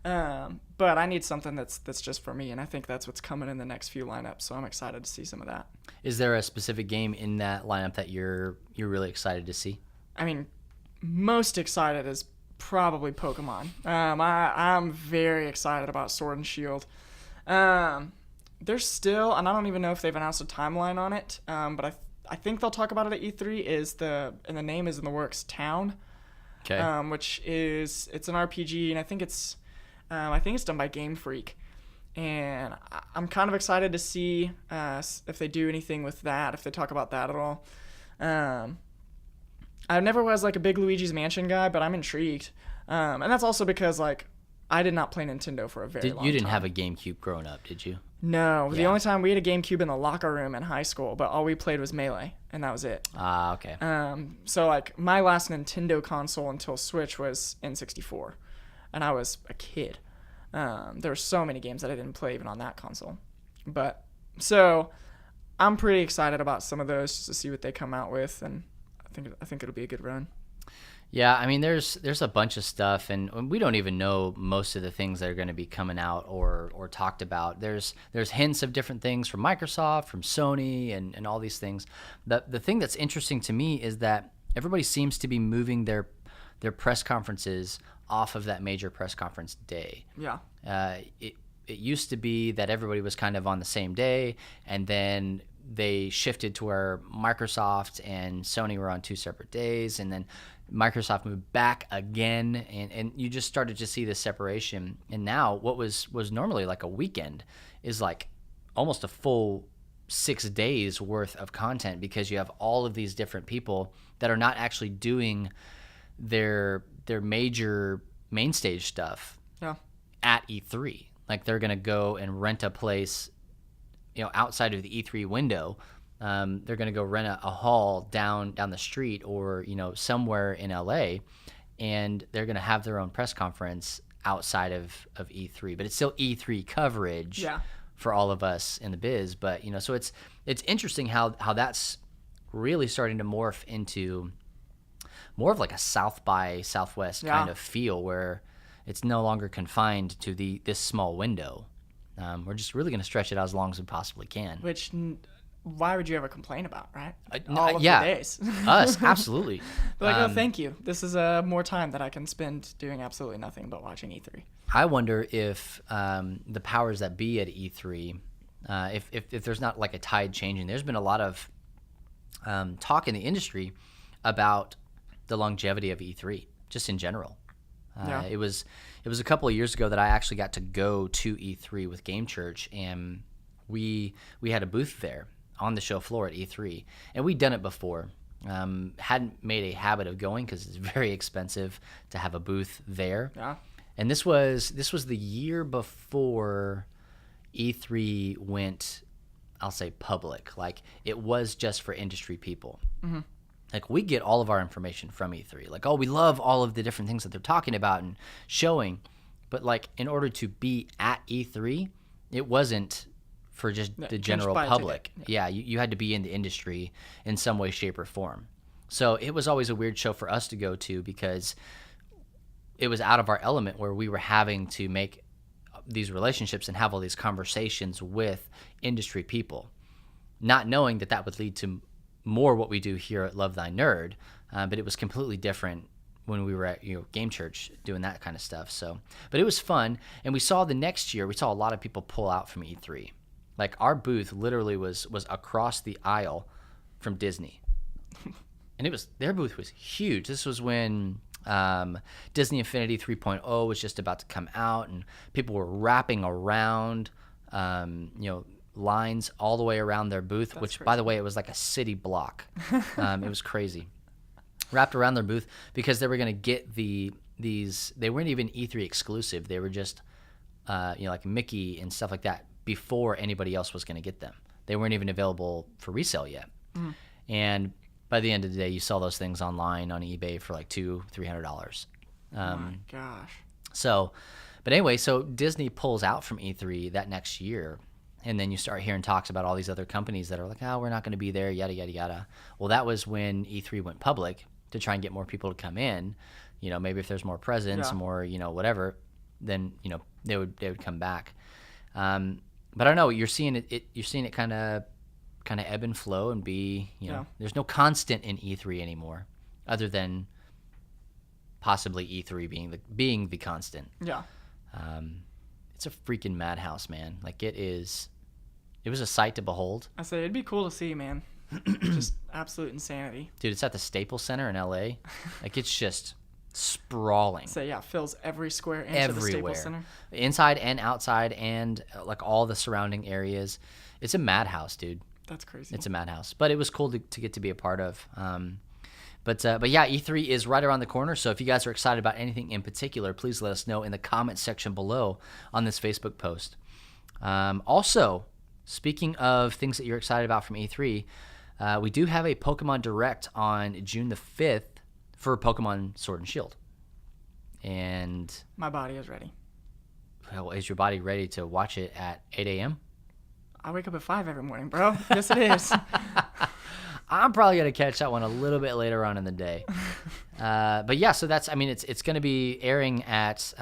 But I need something that's just for me, and I think that's what's coming in the next few lineups, so I'm excited to see some of that. Is there a specific game in that lineup that you're really excited to see? I mean, most excited is probably Pokemon. I'm very excited about Sword and Shield. There's still, and I don't even know if they've announced a timeline on it, but I think they'll talk about it at E3, and the name is in the works, Town. Okay. Which it's an RPG, and I think it's done by Game Freak, and I'm kind of excited to see if they do anything with that, if they talk about that at all. I never was like a big Luigi's Mansion guy, but I'm intrigued, and that's also because I did not play Nintendo for a very long time. You didn't have a GameCube growing up, did you? No, the only time we had a GameCube in the locker room in high school, but all we played was Melee, and that was it. Ah, okay. So my last Nintendo console until Switch was N64, and I was a kid. There were so many games that I didn't play even on that console, but so I'm pretty excited about some of those just to see what they come out with, and I think it'll be a good run. Yeah, I mean, there's a bunch of stuff, and we don't even know most of the things that are going to be coming out or talked about. There's hints of different things from Microsoft, from Sony, and all these things. The thing that's interesting to me is that everybody seems to be moving their press conferences off of that major press conference day. Yeah. It used to be that everybody was kind of on the same day, and then they shifted to where Microsoft and Sony were on 2 separate days, and then Microsoft moved back again, and you just started to see this separation. And now what was normally like a weekend is like almost a full 6 days worth of content, because you have all of these different people that are not actually doing their major main stage stuff at E3. Like they're going to go and rent a place, outside of the E3 window. They're going to go rent a hall down the street, or somewhere in LA, and they're going to have their own press conference outside of E3. But it's still E3 coverage for all of us in the biz. But so it's interesting how that's really starting to morph into more of like a South by Southwest kind of feel, where it's no longer confined to this small window. We're just really going to stretch it out as long as we possibly can. Which, why would you ever complain about, right? All of the days. Us, absolutely. Like, oh, thank you. This is more time that I can spend doing absolutely nothing but watching E3. I wonder if the powers that be at E3, if there's not like a tide changing. There's been a lot of talk in the industry about the longevity of E3, just in general. It was a couple of years ago that I actually got to go to E3 with Game Church, and we had a booth there on the show floor at E3, and we'd done it before. Hadn't made a habit of going because it's very expensive to have a booth there. Yeah. And this was the year before E3 went, I'll say, public. Like, it was just for industry people. Mm-hmm. Like, we get all of our information from E3. Like, oh, we love all of the different things that they're talking about and showing. But, like, in order to be at E3, it wasn't for just the general public. Yeah, you had to be in the industry in some way, shape, or form. So it was always a weird show for us to go to, because it was out of our element, where we were having to make these relationships and have all these conversations with industry people, not knowing that would lead to more what we do here at Love Thy Nerd, but it was completely different when we were at Game Church doing that kind of stuff. So, but it was fun, and we saw the next year a lot of people pull out from E3. Like, our booth literally was across the aisle from Disney, and their booth was huge. This was when Disney Infinity 3.0 was just about to come out, and people were wrapping around, lines all the way around their booth. That's which crazy. By the way, it was like a city block. It was crazy. Wrapped around their booth, because they were going to get these. They weren't even E3 exclusive. They were just like Mickey and stuff like that before anybody else was going to get them. They weren't even available for resale yet. Mm. And by the end of the day, you saw those things online on eBay for like $200-$300. Oh my gosh. So, but anyway, so Disney pulls out from E3 that next year. And then you start hearing talks about all these other companies that are like, oh, we're not going to be there, yada, yada, yada. Well, that was when E3 went public, to try and get more people to come in. Maybe if there's more presence, more, whatever, then, they would come back. But I don't know, you're seeing it kind of ebb and flow and be, there's no constant in E3 anymore, other than possibly E3 being the constant. Yeah. It's a freaking madhouse, man. Like, it was a sight to behold. I say it'd be cool to see, man. Just absolute insanity. Dude, it's at the Staples Center in LA. Like, it's just sprawling. So yeah, fills every square inch everywhere. Of the Staples Center. Inside and outside, and like all the surrounding areas. It's a madhouse, dude. That's crazy. It's a madhouse. But it was cool to get to be a part of. But yeah, E3 is right around the corner. So if you guys are excited about anything in particular, please let us know in the comments section below on this Facebook post. Also, speaking of things that you're excited about from E3, we do have a Pokemon Direct on June the 5th for Pokemon Sword and Shield. And my body is ready. Well, is your body ready to watch it at 8 a.m.? I wake up at 5 every morning, bro. Yes, it is. I'm probably gonna catch that one a little bit later on in the day. But yeah, so that's, I mean, it's gonna be airing at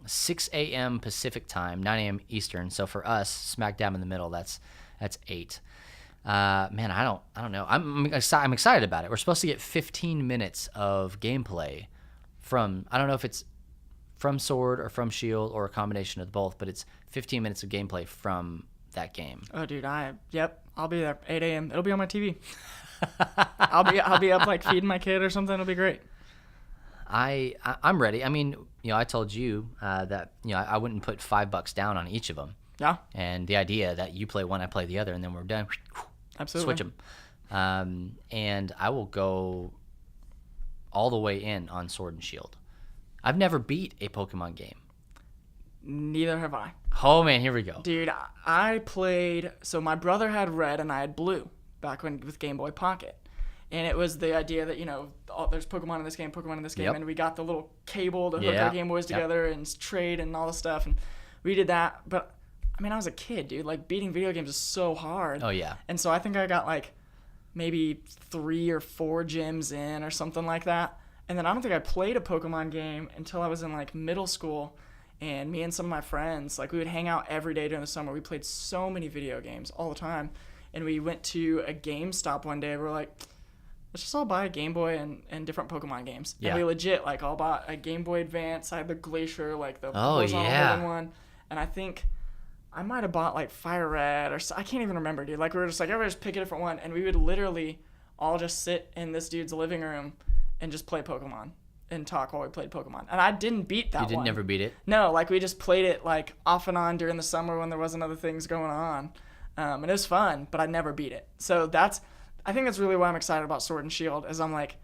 6 a.m. Pacific time, 9 a.m. Eastern. So for us, smack dab in the middle, that's 8. Man, I don't know. I'm excited about it. We're supposed to get 15 minutes of gameplay from, I don't know if it's from Sword or from Shield or a combination of both, but it's 15 minutes of gameplay from that game. Oh, dude, I'll be there 8 a.m. It'll be on my TV. I'll be up like feeding my kid or something. It'll be great. I'm ready. I mean, I told you that I wouldn't put $5 down on each of them. Yeah. And the idea that you play one, I play the other, and then we're done. Absolutely. Switch them. And I will go all the way in on Sword and Shield. I've never beat a Pokemon game. Neither have I. Oh, man, here we go. Dude, I played... So my brother had Red and I had Blue back when with Game Boy Pocket. And it was the idea that, there's Pokemon in this game, Yep. and we got the little cable to hook our Game Boys together and trade and all this stuff. And we did that. But, I mean, I was a kid, dude. Like, beating video games is so hard. Oh, yeah. And so I think I got, like, maybe 3 or 4 gyms in or something like that. And then I don't think I played a Pokemon game until I was in, like, middle school. And me and some of my friends, like, we would hang out every day during the summer. We played so many video games all the time. And we went to a GameStop one day. We were like, let's just all buy a Game Boy and different Pokemon games. Yeah. And we legit, like, all bought a Game Boy Advance. I had the Glacier, like, the horizontal holding one. And I think I might have bought, like, Fire Red or I can't even remember, dude. Like, we were just like, everybody just pick a different one. And we would literally all just sit in this dude's living room and just play Pokemon and talk while we played Pokemon. And I didn't beat that one. You didn't never beat it? No, like, we just played it, like, off and on during the summer when there wasn't other things going on. And it was fun, but I never beat it. So I think that's really why I'm excited about Sword and Shield, is I'm like,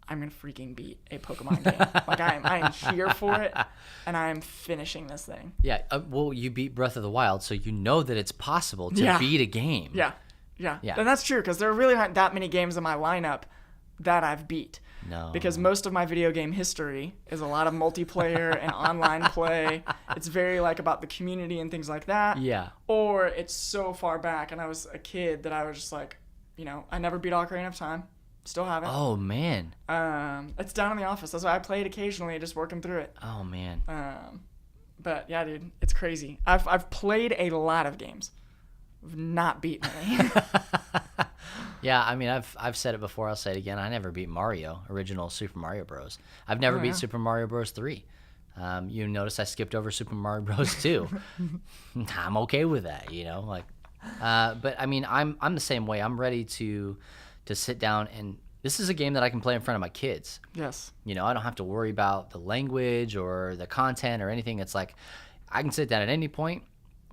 I'm going to freaking beat a Pokemon game. Like, I am here for it, and I am finishing this thing. Yeah, well, you beat Breath of the Wild, so you know that it's possible to beat a game. Yeah. And that's true, because there really aren't that many games in my lineup that I've beat. No. Because most of my video game history is a lot of multiplayer and online play. It's very, like, about the community and things like that. Yeah. Or it's so far back, and I was a kid that I was just like, I never beat Ocarina of Time. Still haven't. Oh, man. It's down in the office. That's why I play it occasionally, just working through it. Oh, man. But yeah, dude, it's crazy. I've played a lot of games. I've not beaten any. Yeah, I mean, I've said it before. I'll say it again. I never beat Mario, original Super Mario Bros. I've never beat Super Mario Bros. 3. You notice I skipped over Super Mario Bros. 2. I'm okay with that, But I mean, I'm the same way. I'm ready to sit down, and this is a game that I can play in front of my kids. Yes. I don't have to worry about the language or the content or anything. It's like I can sit down at any point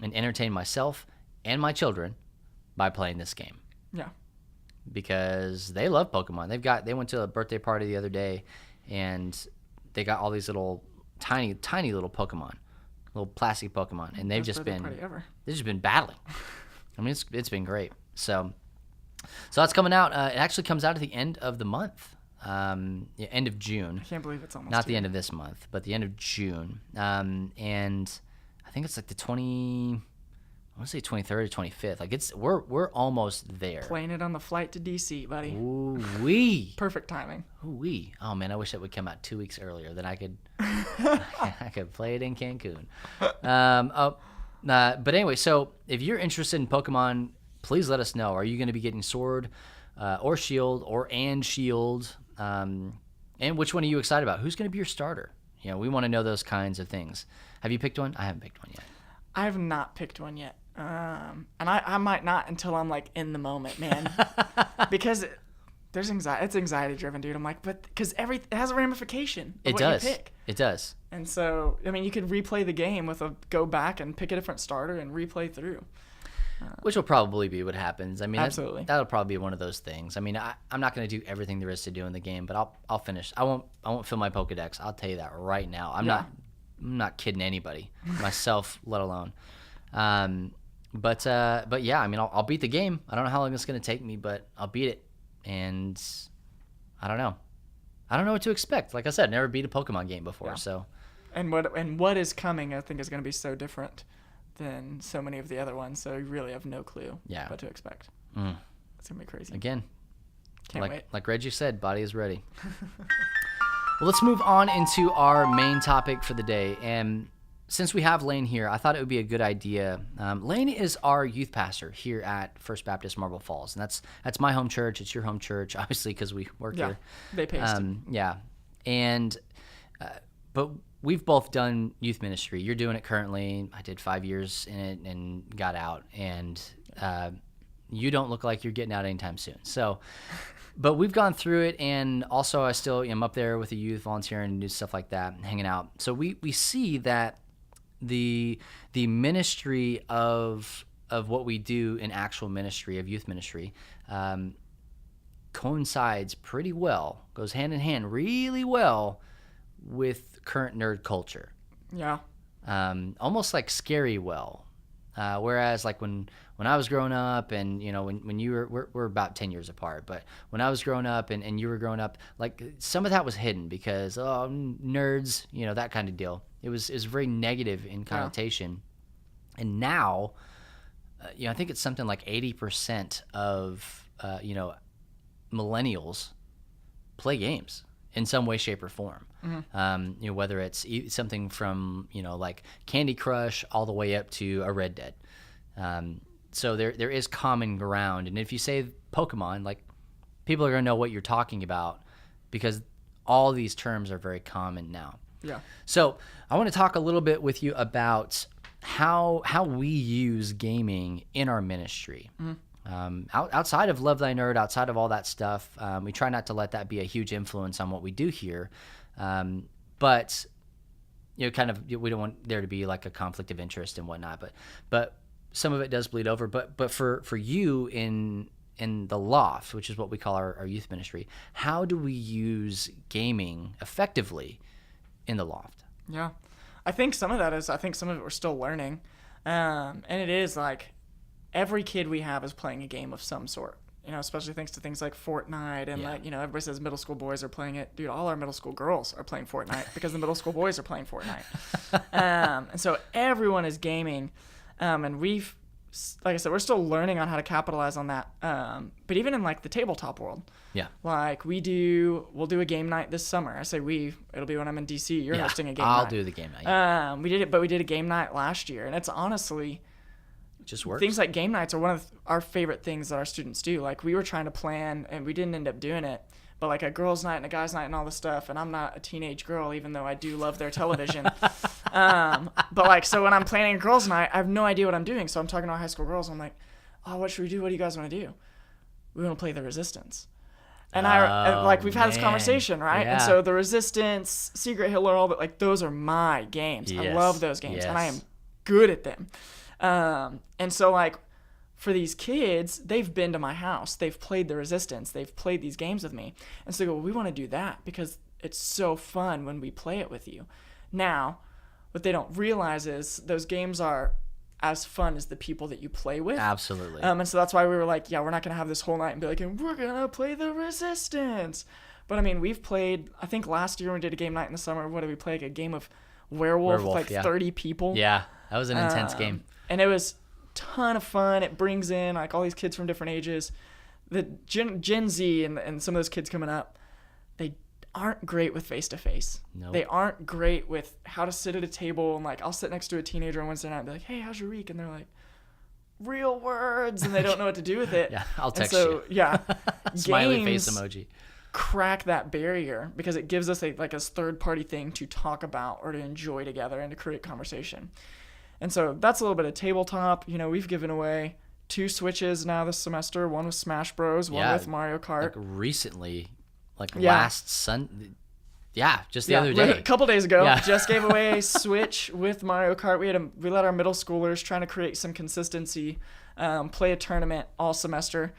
and entertain myself and my children by playing this game. Yeah. Because they love Pokemon. They went to a birthday party the other day, and they got all these little tiny little Pokemon, little plastic Pokemon, and they've just been battling. I mean, it's been great. So that's coming out. It actually comes out at the end of the month, end of June. I can't believe it's almost not the end of this month, but the end of June. And I think it's like the 23rd or 25th. Like we're almost there. Playing it on the flight to DC, buddy. Ooh wee. Perfect timing. Ooh wee. Oh man, I wish it would come out 2 weeks earlier. Then I could play it in Cancun. But anyway, so if you're interested in Pokemon, please let us know. Are you going to be getting Sword or Shield and Shield? And which one are you excited about? Who's going to be your starter? We want to know those kinds of things. Have you picked one? I haven't picked one yet. I have not picked one yet. And I might not until I'm, like, in the moment, man. Because there's anxiety. It's anxiety driven, dude. I'm like, but because it has a ramification of what you pick. It does. And so, I mean, you could replay the game go back and pick a different starter and replay through. Which will probably be what happens. I mean, absolutely. That'll probably be one of those things. I mean, I'm not going to do everything there is to do in the game, but I'll finish. I won't fill my Pokedex. I'll tell you that right now. I'm not kidding anybody, myself let alone. But yeah, I mean, I'll beat the game. I don't know how long it's going to take me, but I'll beat it. And I don't know what to expect. Like I said, never beat a Pokemon game before. So, and what is coming, I think, is going to be so different than so many of the other ones. So you really have no clue what to expect. It's going to be crazy. Again, Can't wait. Like Reggie said, body is ready. Well, let's move on into our main topic for the day. And since we have Lane here, I thought it would be a good idea. Lane is our youth pastor here at First Baptist Marble Falls, and that's my home church. It's your home church, obviously, because we work here. They pasted. Yeah, and but we've both done youth ministry. You're doing it currently. I did 5 years in it and got out, and you don't look like you're getting out anytime soon. So. But we've gone through it, and also I still am up there with the youth, volunteering and do stuff like that, hanging out. So we see that the ministry of what we do in actual ministry, of youth ministry, coincides pretty well, goes hand in hand really well with current nerd culture. Yeah. Almost like scary well. Whereas like when I was growing up, and when you were, we're about 10 years apart, but when I was growing up and you were growing up, like some of that was hidden because nerds, that kind of deal. It was very negative in connotation. Yeah. And now, I think it's something like 80% of millennials play games in some way, shape, or form. Mm-hmm. Whether it's something from like Candy Crush all the way up to a Red Dead. So there is common ground, and if you say Pokemon, like people are gonna know what you're talking about because all these terms are very common now. Yeah. So I want to talk a little bit with you about how we use gaming in our ministry. Mm-hmm. Outside of Love Thy Nerd, outside of all that stuff, we try not to let that be a huge influence on what we do here. But we don't want there to be like a conflict of interest and whatnot. But some of it does bleed over. But for you in the loft, which is what we call our youth ministry, how do we use gaming effectively in the loft? Yeah, I think some of it we're still learning, and it is like every kid we have is playing a game of some sort. Especially thanks to things like Fortnite and everybody says middle school boys are playing it. Dude, all our middle school girls are playing Fortnite because the middle school boys are playing Fortnite. And so everyone is gaming. And we've, like I said, we're still learning on how to capitalize on that. But even in like the tabletop world, like we'll do a game night this summer. I say it'll be when I'm in DC. You're hosting a game night. I'll do the game night. We did a game night last year, and it's honestly, just works. Things like game nights are one of our favorite things that our students do. Like we were trying to plan, and we didn't end up doing it, but like a girls' night and a guys' night and all this stuff. And I'm not a teenage girl, even though I do love their television. But like, so when I'm planning a girls' night, I have no idea what I'm doing. So I'm talking to our high school girls. I'm like, oh, what should we do? What do you guys want to do? We want to play the Resistance. And we've had this conversation, right? Yeah. And so the Resistance, Secret Hitler, all, but like those are my games. Yes. I love those games, Yes. and I am good at them. And so like for these kids, they've been to my house, they've played the Resistance, they've played these games with me. And so they go, well, we want to do that because it's so fun when we play it with you. Now, what they don't realize is those games are as fun as the people that you play with. Absolutely. And so that's why we were like, we're not going to have this whole night and be like, and we're going to play the Resistance. But I mean, we've played, I think last year when we did a game night in the summer, what did we play? Like a game of Werewolf with like 30 people. Yeah, that was an intense game. And it was a ton of fun. It brings in like all these kids from different ages. The Gen Z and some of those kids coming up, they aren't great with face-to-face. Nope. They aren't great with how to sit at a table. And like I'll sit next to a teenager on Wednesday night and be like, hey, how's your week? And they're like, real words. And they don't know what to do with it. Yeah, I'll text you. Yeah. Smiley face emoji. Crack that barrier because it gives us a third-party thing to talk about or to enjoy together and to create conversation. And so that's a little bit of tabletop. We've given away 2 Switches now this semester. One with Smash Bros. One with Mario Kart. Like recently, last Sunday. Yeah, just the other day. A couple days ago, just gave away a Switch with Mario Kart. We let our middle schoolers, trying to create some consistency, play a tournament all semester.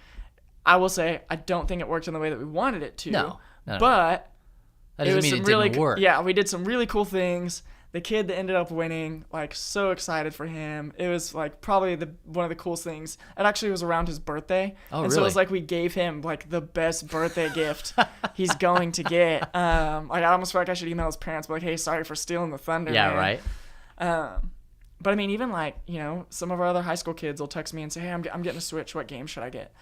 I will say, I don't think it worked in the way that we wanted it to. No. But that doesn't mean it didn't work. Yeah, we did some really cool things. The kid that ended up winning, so excited for him. It was probably one of the coolest things. It actually was around his birthday. Oh, and really? So it was we gave him the best birthday gift he's going to get. I almost feel like I should email his parents, but hey, sorry for stealing the thunder. Yeah, man. right. But I mean, even some of our other high school kids will text me and say, hey, I'm getting a Switch. What game should I get?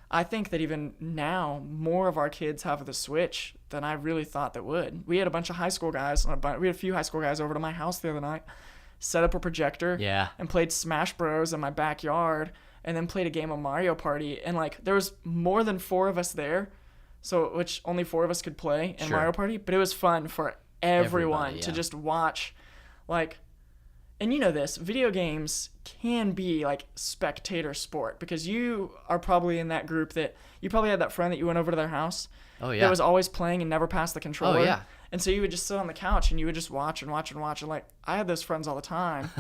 I think that even now, more of our kids have the Switch than I really thought that would. We had a bunch of high school guys, we had a few high school guys over to my house the other night, set up a projector, and played Smash Bros. In my backyard, and then played a game of Mario Party. And like, there was more than 4 of us there, so which only 4 of us could play in Mario Party, but it was fun for everyone to just watch, like. And you know this, video games can be like spectator sport, because you are probably in that group that you probably had that friend that you went over to their house that was always playing and never passed the controller. Oh, yeah. And so you would just sit on the couch and you would just watch and watch and watch. And like, I had those friends all the time.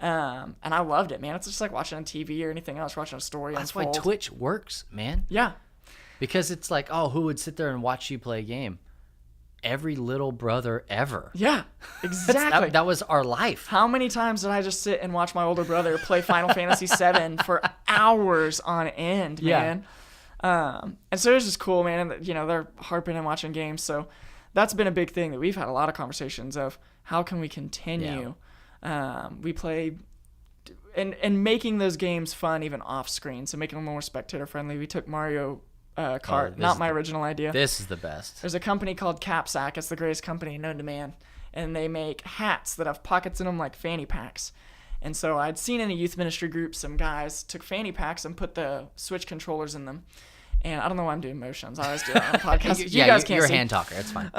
And I loved it, man. It's just like watching on TV or anything else, watching a story unfold. That's why Twitch works, man. Yeah. Because it's like, oh, who would sit there and watch you play a game? Every little brother ever. Yeah, exactly. that was our life. How many times did I just sit and watch my older brother play Final Fantasy VII for hours on end, man? And so it was just cool, man. And, you know, they're harping and watching games. So that's been a big thing that we've had a lot of conversations of how can we continue. We play and making those games fun even off screen. So making them more spectator friendly. We took Mario Kart, not my original idea. This is the best. There's a company called Capsack. It's the greatest company known to man. And they make hats that have pockets in them like fanny packs. And so I'd seen in a youth ministry group, some guys took fanny packs and put the Switch controllers in them. And I don't know why I'm doing motions. I always do it on a podcast. You guys can't you're see. a hand talker. It's fine.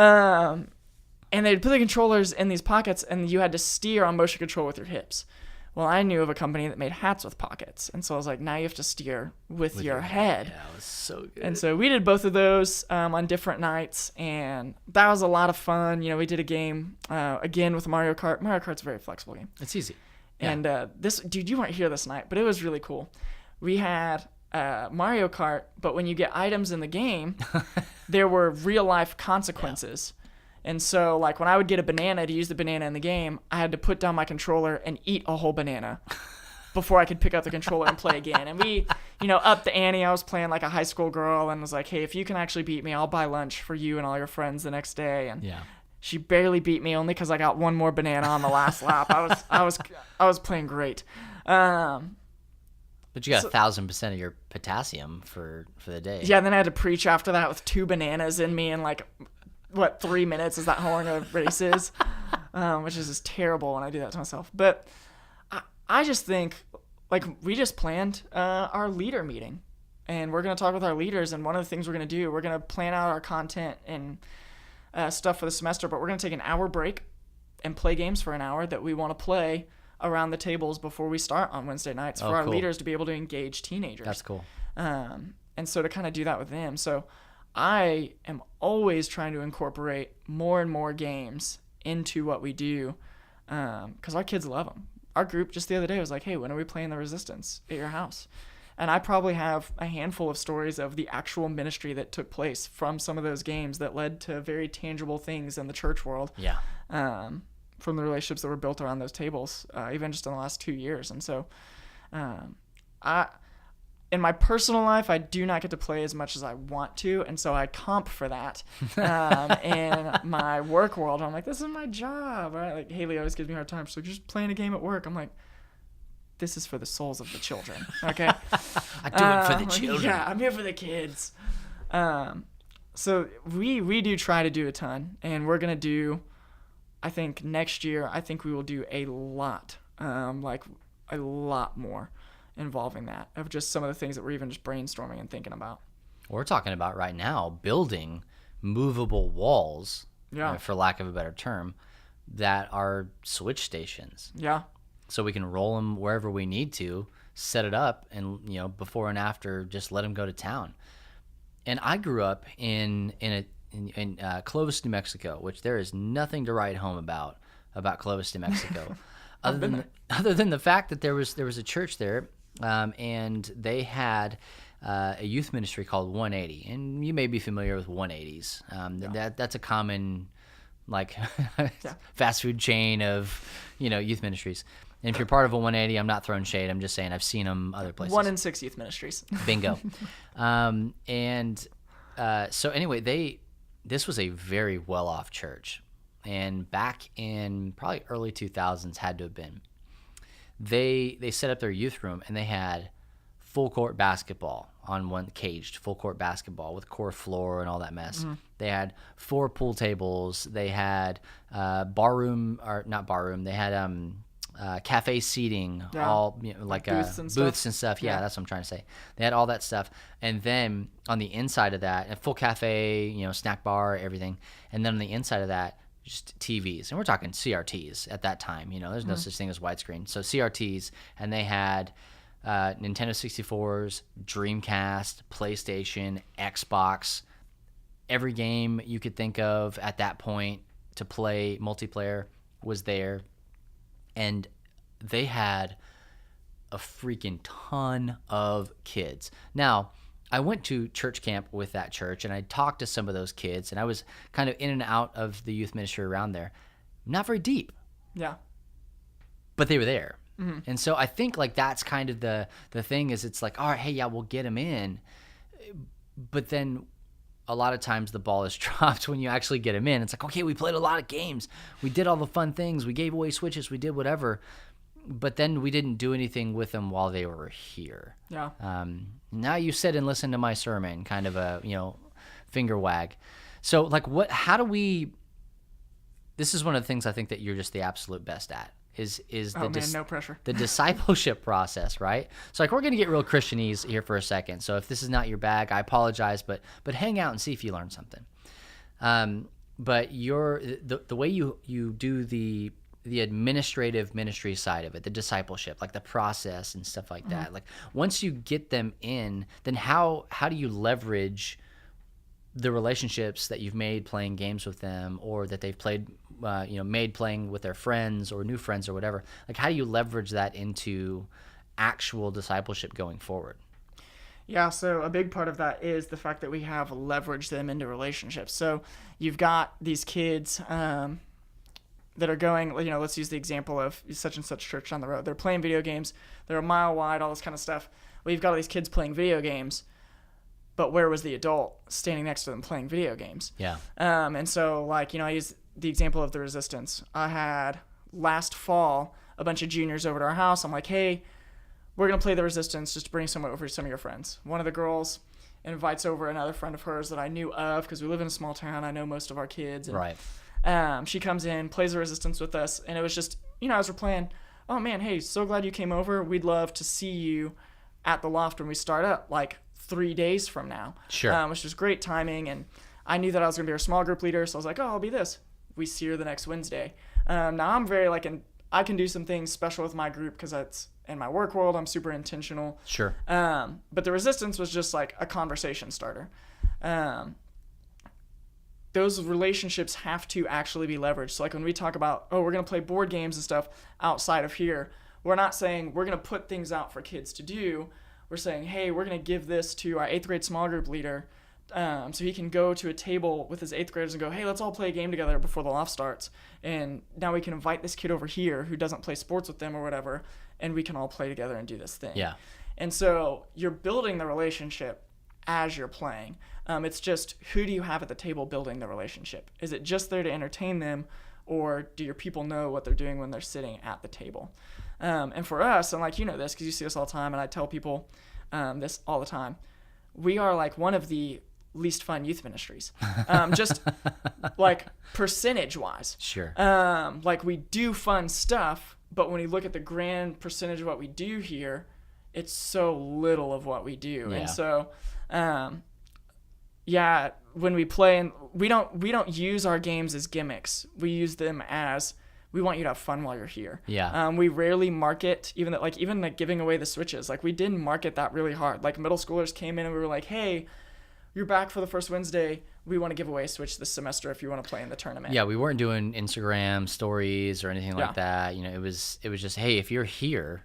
And they'd put the controllers in these pockets, and you had to steer on motion control with your hips. Well, I knew of a company that made hats with pockets. And so I was like, now you have to steer with your head. Yeah, it was so good. And so we did both of those on different nights. And that was a lot of fun. You know, we did a game, again, with Mario Kart. Mario Kart's a very flexible game. It's easy. Yeah. And this, dude, you weren't here this night, but it was really cool. We had Mario Kart, but when you get items in the game, there were real-life consequences. And so, like, when I would get a banana to use the banana in the game, I had to put down my controller and eat a whole banana before I could pick up the controller and play again. And we, you know, upped the ante. I was playing like a high school girl and was like, hey, if you can actually beat me, I'll buy lunch for you and all your friends the next day. And she barely beat me only because I got one more banana on the last lap. I was playing great. But you got 1,000% of your potassium for the day. Yeah, and then I had to preach after that with 2 bananas in me and like... 3 minutes? Is that how long a race is? Which is just terrible when I do that to myself. But I just think, like, we just planned our leader meeting. And we're going to talk with our leaders. And one of the things we're going to do, we're going to plan out our content and stuff for the semester. But we're going to take an hour break and play games for an hour that we want to play around the tables before we start on Wednesday nights for our leaders to be able to engage teenagers. That's cool. And so to kind of do that with them. So I am always trying to incorporate more and more games into what we do because our kids love them. Our group just the other day was like, hey, when are we playing the Resistance at your house? And I probably have a handful of stories of the actual ministry that took place from some of those games that led to very tangible things in the church world. Yeah. From the relationships that were built around those tables, even just in the last 2 years. And so in my personal life, I do not get to play as much as I want to, and so I comp for that. In my work world, I'm like, this is my job. Right? Like Haley always gives me a hard time. So just playing a game at work, I'm like, this is for the souls of the children. Okay, I do it for the children. Yeah, I'm here for the kids. So we do try to do a ton, and we're gonna do. I think next year, I think we will do a lot, like a lot more. Involving that of just some of the things that we're even just brainstorming and thinking about. We're talking about right now building movable walls, for lack of a better term, that are switch stations. Yeah. So we can roll them wherever we need to, set it up, and before and after, just let them go to town. And I grew up in Clovis, New Mexico, which there is nothing to write home about Clovis, New Mexico, other than the fact that there was a church there. And they had a youth ministry called 180, and you may be familiar with 180s. That's a common fast food chain of youth ministries. And if you're part of a 180, I'm not throwing shade. I'm just saying I've seen them other places. 1 in 6 youth ministries. Bingo. So anyway, this was a very well-off church, and back in probably early 2000s had to have been. They set up their youth room, and they had full court basketball, on one caged full court basketball with core floor and all that mess. They had 4 pool tables. They had barroom, or not barroom. They had cafe seating, all like booths and stuff. Yeah, that's what I'm trying to say. They had all that stuff, and then on the inside of that, a full cafe, snack bar, everything, and then on the inside of that, just TVs, and we're talking CRTs at that time. There's no such thing as widescreen, so CRTs, and they had Nintendo 64s, Dreamcast, PlayStation, Xbox, every game you could think of at that point to play multiplayer was there. And they had a freaking ton of kids. Now, I went to church camp with that church, and I talked to some of those kids, and I was kind of in and out of the youth ministry around there. Not very deep. Yeah. But they were there. And so I think like that's kind of the thing is it's like, all right, hey, yeah, we'll get them in. But then a lot of times the ball is dropped when you actually get them in. It's like, okay, we played a lot of games. We did all the fun things. We gave away Switches. We did whatever. But then we didn't do anything with them while they were here. Yeah. Now you sit and listen to my sermon, kind of a, finger wag. So like this is one of the things I think that you're just the absolute best at. No pressure. The discipleship process, right? So like we're gonna get real Christianese here for a second. So if this is not your bag, I apologize, but hang out and see if you learn something. But the way you do the administrative ministry side of it, the discipleship, like the process and stuff like that. Like once you get them in, then how do you leverage the relationships that you've made playing games with them, or that they've played, made playing with their friends or new friends or whatever? Like, how do you leverage that into actual discipleship going forward? Yeah, so a big part of that is the fact that we have leveraged them into relationships. So you've got these kids that are going, let's use the example of such and such church down the road. They're playing video games. They're a mile wide, all this kind of stuff. Well, you've got all these kids playing video games. But where was the adult standing next to them playing video games? Yeah. And so, I use the example of the Resistance. I had last fall a bunch of juniors over to our house. I'm like, hey, we're going to play the Resistance. Just bring some over, some of your friends. One of the girls invites over another friend of hers that I knew of because we live in a small town. I know most of our kids. And, right. She comes in, plays the Resistance with us. And it was just, as we're playing, oh, man, hey, so glad you came over. We'd love to see you at the loft when we start up, 3 days from now. Sure. Which was great timing, and I knew that I was going to be our small group leader, so I was like, I'll be this. We see her the next Wednesday. Now I'm very I can do some things special with my group because that's in my work world. I'm super intentional. Sure. But the Resistance was just like a conversation starter. Those relationships have to actually be leveraged. So when we talk about, we're going to play board games and stuff outside of here, we're not saying we're going to put things out for kids to do. We're saying, hey, we're going to give this to our 8th grade small group leader so he can go to a table with his 8th graders and go, hey, let's all play a game together before the loft starts. And now we can invite this kid over here who doesn't play sports with them or whatever, and we can all play together and do this thing. Yeah. And so you're building the relationship as you're playing. It's just, who do you have at the table building the relationship? Is it just there to entertain them, or do your people know what they're doing when they're sitting at the table? And for us, and this because you see us all the time, and I tell people this all the time, we are one of the least fun youth ministries, just percentage wise. Sure. We do fun stuff, but when you look at the grand percentage of what we do here, it's so little of what we do. Yeah. And so when we play, and we don't use our games as gimmicks. We use them as, we want you to have fun while you're here. Yeah. We rarely market, even giving away the Switches. We didn't market that really hard. Middle schoolers came in and we were like, hey, you're back for the first Wednesday. We want to give away a Switch this semester if you want to play in the tournament. Yeah, we weren't doing Instagram stories or anything like that. It was just, hey, if you're here,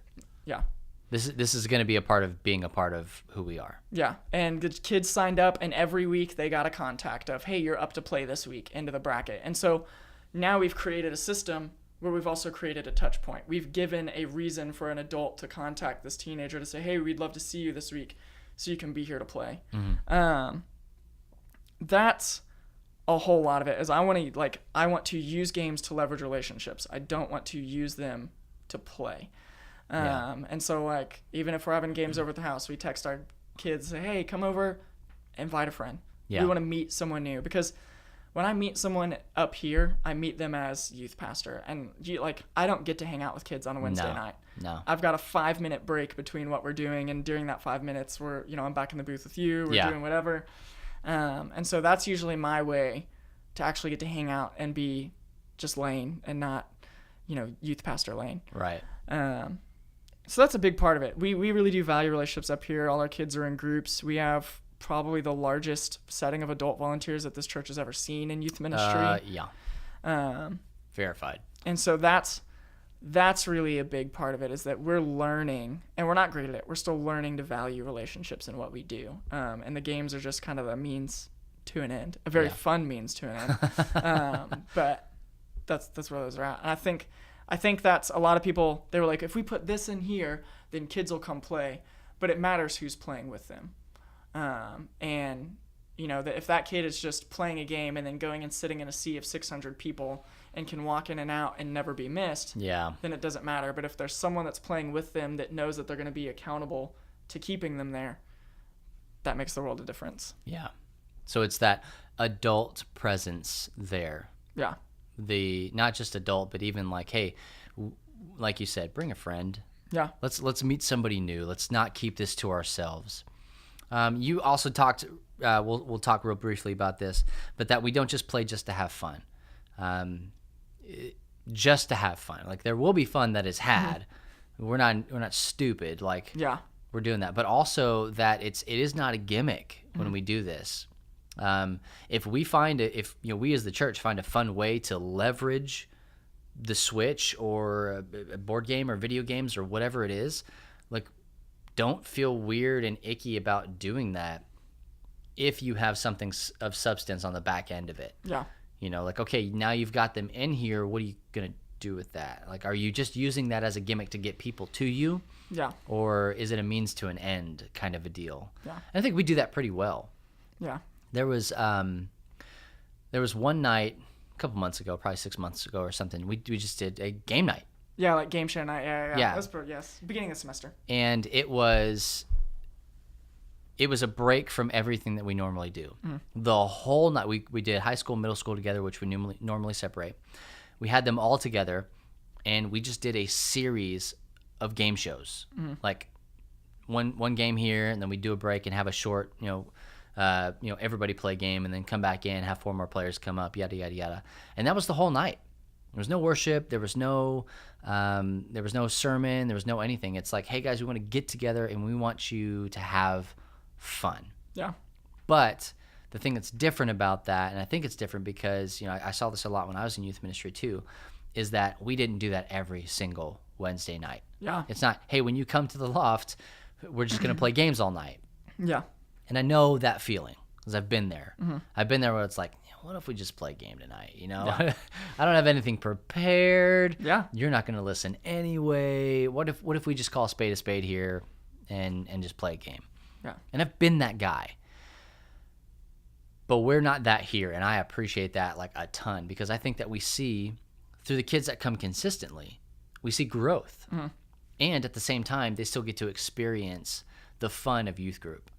this is going to be a part of being a part of who we are. Yeah, and the kids signed up, and every week they got a contact of, hey, you're up to play this week into the bracket. And so now we've created a system where we've also created a touch point. We've given a reason for an adult to contact this teenager to say, hey, we'd love to see you this week so you can be here to play. Mm-hmm. That's a whole lot of it. Is I want to use games to leverage relationships. I don't want to use them to play. And so even if we're having games over at the house, we text our kids say, hey, come over, invite a friend. Yeah. We want to meet someone new, because when I meet someone up here, I meet them as youth pastor, and I don't get to hang out with kids on a Wednesday night. No. I've got a 5-minute break between what we're doing, and during that 5 minutes, I'm back in the booth with you. We're doing whatever, and so that's usually my way to actually get to hang out and be just Lane and not, youth pastor Lane. Right. So that's a big part of it. We really do value relationships up here. All our kids are in groups. We have probably the largest setting of adult volunteers that this church has ever seen in youth ministry. Verified. And so that's really a big part of it, is that we're learning, and we're not great at it. We're still learning to value relationships in what we do. And the games are just kind of a means to an end, a very fun means to an end. But that's where those are at. And I think that's a lot of people, they were like, if we put this in here, then kids will come play. But it matters who's playing with them. And that if that kid is just playing a game and then going and sitting in a sea of 600 people and can walk in and out and never be missed, then it doesn't matter. But if there's someone that's playing with them that knows that they're going to be accountable to keeping them there, that makes the world a difference. Yeah. So it's that adult presence there. Yeah. The not just adult, but even like, hey, like you said, bring a friend. Yeah. Let's meet somebody new. Let's not keep this to ourselves. You also talked. We'll talk real briefly about this, but that we don't just play just to have fun. Just to have fun. Like, there will be fun that is had. We're not stupid. Like, we're doing that, but also that it is not a gimmick when we do this. If we we as the church find a fun way to leverage the Switch or a board game or video games or whatever it is, like, don't feel weird and icky about doing that if you have something of substance on the back end of it. Yeah. Like, okay, now you've got them in here. What are you going to do with that? Like, are you just using that as a gimmick to get people to you? Yeah. Or is it a means to an end kind of a deal? Yeah. And I think we do that pretty well. Yeah. There was one night a couple months ago, probably 6 months ago or something. We just did a game night. Yeah, like game show night. Yeah. Yeah. Yes. Beginning of the semester. And it was a break from everything that we normally do. The whole night we did high school, middle school together, which we normally separate. We had them all together, and we just did a series of game shows. Like one game here, and then we do a break and have a short, everybody play a game, and then come back in, have 4 more players come up, yada yada yada. And that was the whole night. There was no worship. There was no sermon. There was no anything. It's like, hey guys, we want to get together and we want you to have fun. Yeah. But the thing that's different about that, and I think it's different because I saw this a lot when I was in youth ministry too, is that we didn't do that every single Wednesday night. Yeah. It's not, hey, when you come to the loft, we're just gonna play games all night. Yeah. And I know that feeling because I've been there. I've been there where it's like, what if we just play a game tonight? I don't have anything prepared. Yeah. You're not going to listen anyway. What if we just call a spade here and just play a game? Yeah. And I've been that guy. But we're not that here, and I appreciate that like a ton because I think that we see through the kids that come consistently, we see growth. And at the same time, they still get to experience the fun of youth group.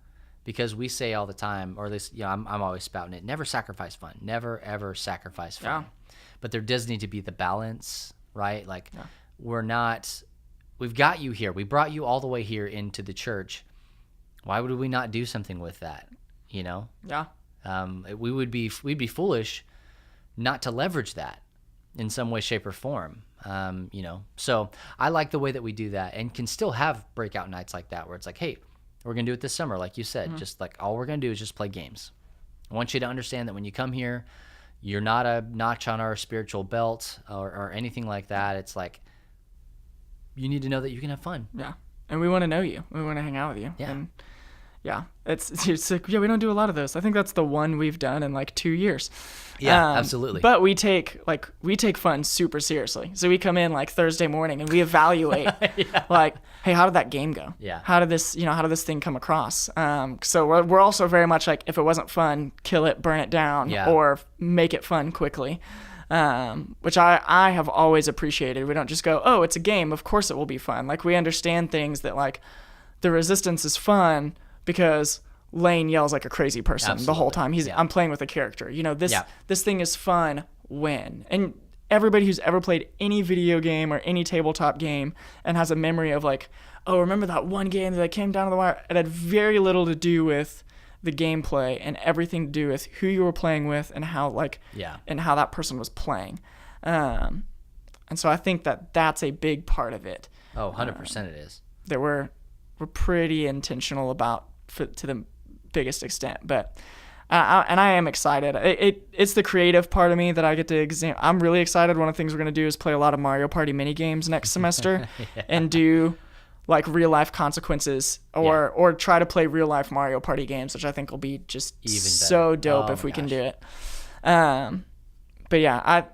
Because we say all the time, or at least I'm always spouting it, never sacrifice fun. Never, ever sacrifice fun. Yeah. But there does need to be the balance, right? Like, we've got you here. We brought you all the way here into the church. Why would we not do something with that, Yeah. We'd be foolish not to leverage that in some way, shape, or form. So I like the way that we do that and can still have breakout nights like that where it's like, hey, we're going to do it this summer, like you said. Just like all we're going to do is just play games. I want you to understand that when you come here, you're not a notch on our spiritual belt or anything like that. It's like you need to know that you can have fun. Yeah. And we want to know you. We want to hang out with you. Yeah. And it's like, we don't do a lot of those. I think that's the one we've done in like 2 years. Yeah, absolutely. But we take fun super seriously. So we come in like Thursday morning and we evaluate like, hey, how did that game go? Yeah. How did this thing come across? So we're also very much like, if it wasn't fun, kill it, burn it down, or make it fun quickly. Which I have always appreciated. We don't just go, oh, it's a game, of course it will be fun. Like, we understand things that like the resistance is fun, because Lane yells like a crazy person the whole time. Yeah. I'm playing with a character. This thing is fun when. And everybody who's ever played any video game or any tabletop game and has a memory of like, oh, remember that one game that came down to the wire? It had very little to do with the gameplay and everything to do with who you were playing with and how and how that person was playing. And so I think that's a big part of it. Oh, 100% it is. That we're pretty intentional about to the biggest extent, but and I am excited. It's the creative part of me that I get to examine. I'm really excited. One of the things we're going to do is play a lot of Mario Party mini games next semester and do like real life consequences or try to play real life Mario Party games, which I think will be just even so dope if we can do it. But yeah,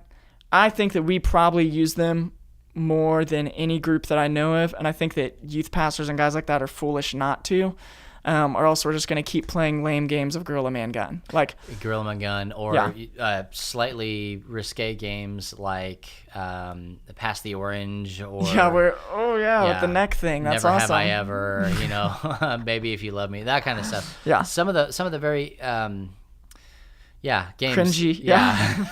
I think that we probably use them more than any group that I know of, and I think that youth pastors and guys like that are foolish not to. Or else we're just going to keep playing lame games of Gorilla Man Gun. Like Gorilla Man Gun or slightly risque games like Pass the Orange or... with the neck thing. That's Never awesome. Have I Ever, Baby If You Love Me, that kind of stuff. Yeah. Some of the very, games. Cringy. Yeah.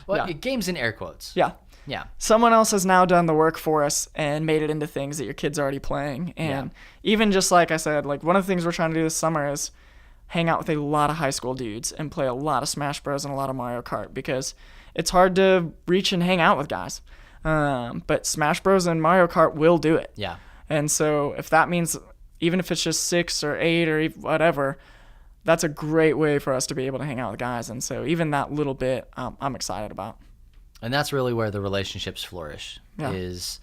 Well, games in air quotes. Yeah. Yeah. Someone else has now done the work for us and made it into things that your kid's already playing. And even just like I said, like one of the things we're trying to do this summer is hang out with a lot of high school dudes and play a lot of Smash Bros. And a lot of Mario Kart because it's hard to reach and hang out with guys. But Smash Bros. And Mario Kart will do it. Yeah. And so if that means, even if it's just 6 or 8 or whatever, that's a great way for us to be able to hang out with guys. And so even that little bit, I'm excited about. And that's really where the relationships flourish, is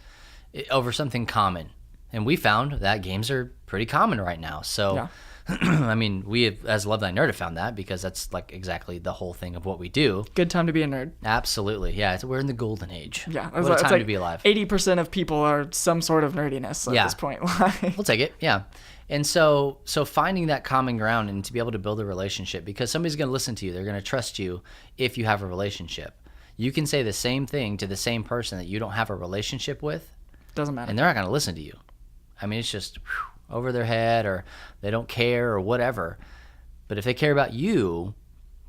over something common. And we found that games are pretty common right now. So, I mean, we have, as Love Thy Nerd have found that because that's like exactly the whole thing of what we do. Good time to be a nerd. Absolutely. Yeah, we're in the golden age. Yeah. What a time to be alive. 80% of people are some sort of nerdiness at this point. We'll take it. Yeah. And so finding that common ground and to be able to build a relationship, because somebody's going to listen to you. They're going to trust you if you have a relationship. You can say the same thing to the same person that you don't have a relationship with. Doesn't matter. And they're not going to listen to you. I mean, it's just over their head, or they don't care or whatever. But if they care about you,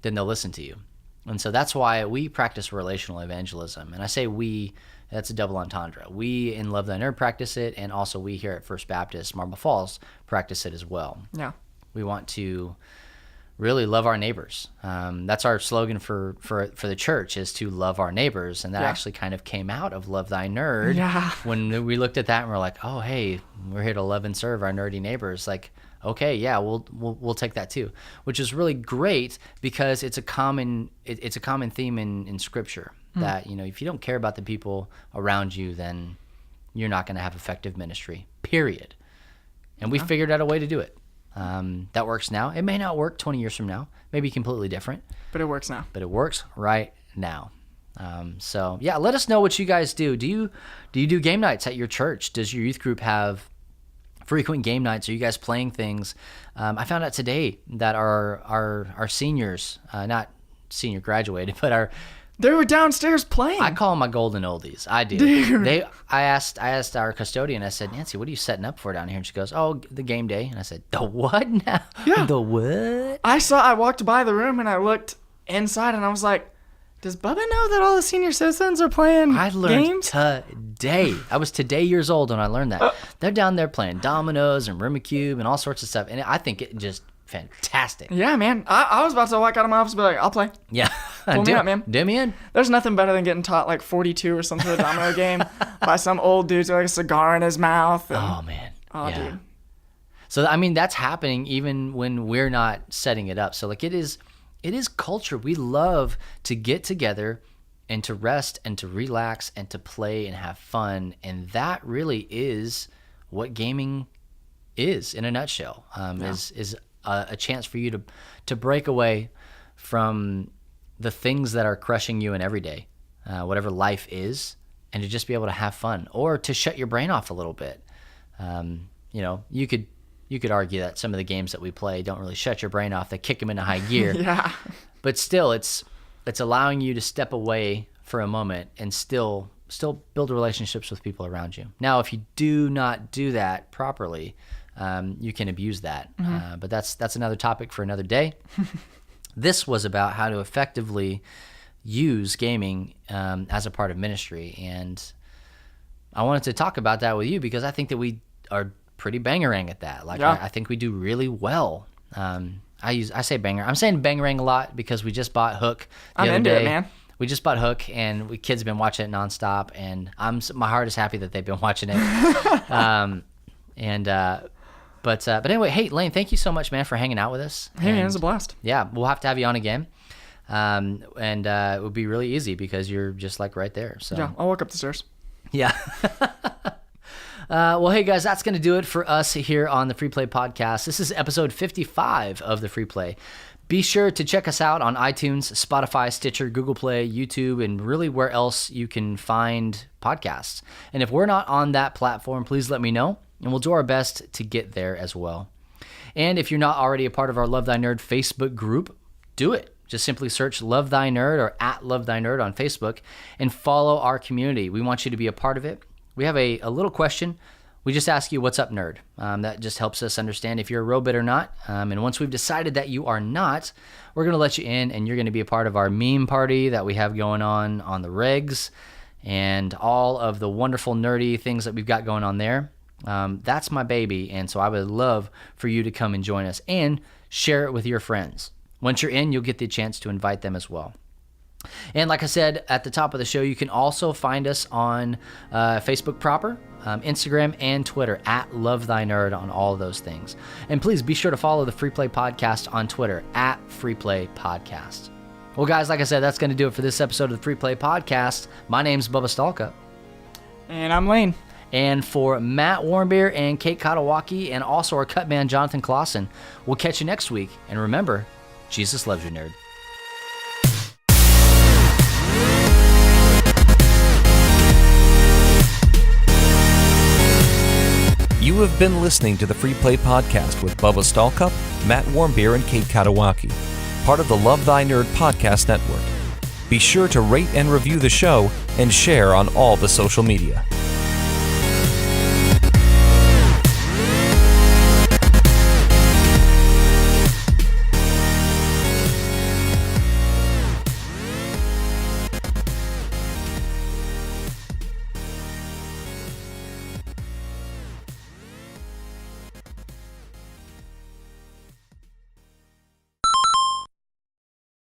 then they'll listen to you. And so that's why we practice relational evangelism. And I say we, that's a double entendre. We in Love Thy Nerd practice it, and also we here at First Baptist Marble Falls practice it as well. Yeah. We want to really love our neighbors. That's our slogan for the church, is to love our neighbors, and that actually kind of came out of Love Thy Nerd. Yeah. When we looked at that and we're like, oh hey, we're here to love and serve our nerdy neighbors. Like, okay, yeah, we'll take that too, which is really great because it's a common theme in Scripture that if you don't care about the people around you, then you're not going to have effective ministry. Period. And we figured out a way to do it. That works now. It may not work 20 years from now. Maybe completely different. But it works now. But it works right now. So yeah, let us know what you guys do. Do you do game nights at your church? Does your youth group have frequent game nights? Are you guys playing things? I found out today that our seniors, not senior graduated, but they were downstairs playing. I call them my golden oldies. I do. Dude. I asked our custodian. I said, Nancy, what are you setting up for down here? And she goes, oh, the game day. And I said, the what now? Yeah. The what? I walked by the room and I looked inside and I was like, does Bubba know that all the senior citizens are playing I learned games? Today. I was today years old when I learned that. They're down there playing dominoes and Rumicube and all sorts of stuff. And I think it just fantastic. Yeah, man. I was about to walk out of my office and be like, I'll play. Yeah. Pull me out, man. Do me in. There's nothing better than getting taught like 42 or some sort of domino game by some old dude with like a cigar in his mouth. And, oh, man. Oh, yeah. dude. So, I mean, that's happening even when we're not setting it up. So, like, it is culture. We love to get together and to rest and to relax and to play and have fun. And that really is what gaming is in a nutshell, is a chance for you to break away from the things that are crushing you in every day, whatever life is, and to just be able to have fun or to shut your brain off a little bit. You could argue that some of the games that we play don't really shut your brain off. They kick them into high gear. Yeah. But still, it's allowing you to step away for a moment and still build relationships with people around you. Now, if you do not do that properly, you can abuse that. But that's another topic for another day. This was about how to effectively use gaming as a part of ministry, and I wanted to talk about that with you because I think that we are pretty bangerang at that. Like, I think we do really well. I say banger. I'm saying bangerang a lot because we just bought Hook the other day. It, man. We just bought Hook, and kids have been watching it nonstop, and my heart is happy that they've been watching it. But anyway, hey Lane, thank you so much, man, for hanging out with us. Hey, man, it was a blast. Yeah, we'll have to have you on again. It would be really easy because you're just like right there. So yeah, I'll walk up the stairs. Yeah. Well, hey guys, that's going to do it for us here on the Free Play Podcast. This is episode 55 of the Free Play. Be sure to check us out on iTunes, Spotify, Stitcher, Google Play, YouTube, and really where else you can find podcasts. And if we're not on that platform, please let me know, and we'll do our best to get there as well. And if you're not already a part of our Love Thy Nerd Facebook group, do it. Just simply search Love Thy Nerd or at Love Thy Nerd on Facebook and follow our community. We want you to be a part of it. We have a little question. We just ask you, what's up, nerd? That just helps us understand if you're a robot or not. And once we've decided that you are not, we're going to let you in, and you're going to be a part of our meme party that we have going on the regs and all of the wonderful nerdy things that we've got going on there. That's my baby, and so I would love for you to come and join us and share it with your friends. Once you're in, you'll get the chance to invite them as well. And like I said at the top of the show, you can also find us on Facebook proper, Instagram, and Twitter at Love Thy Nerd on all of those things. And please be sure to follow the Free Play Podcast on Twitter at Free Play Podcast. Well, guys, like I said, that's going to do it for this episode of the Free Play Podcast. My name's Bubba Stalka. And I'm Lane. And for Matt Warmbier and Kate Katawaki, and also our cut man, Jonathan Clausen, we'll catch you next week. And remember, Jesus loves you, nerd. You have been listening to the Free Play Podcast with Bubba Stallcup, Matt Warmbier, and Kate Katawaki, part of the Love Thy Nerd Podcast Network. Be sure to rate and review the show and share on all the social media.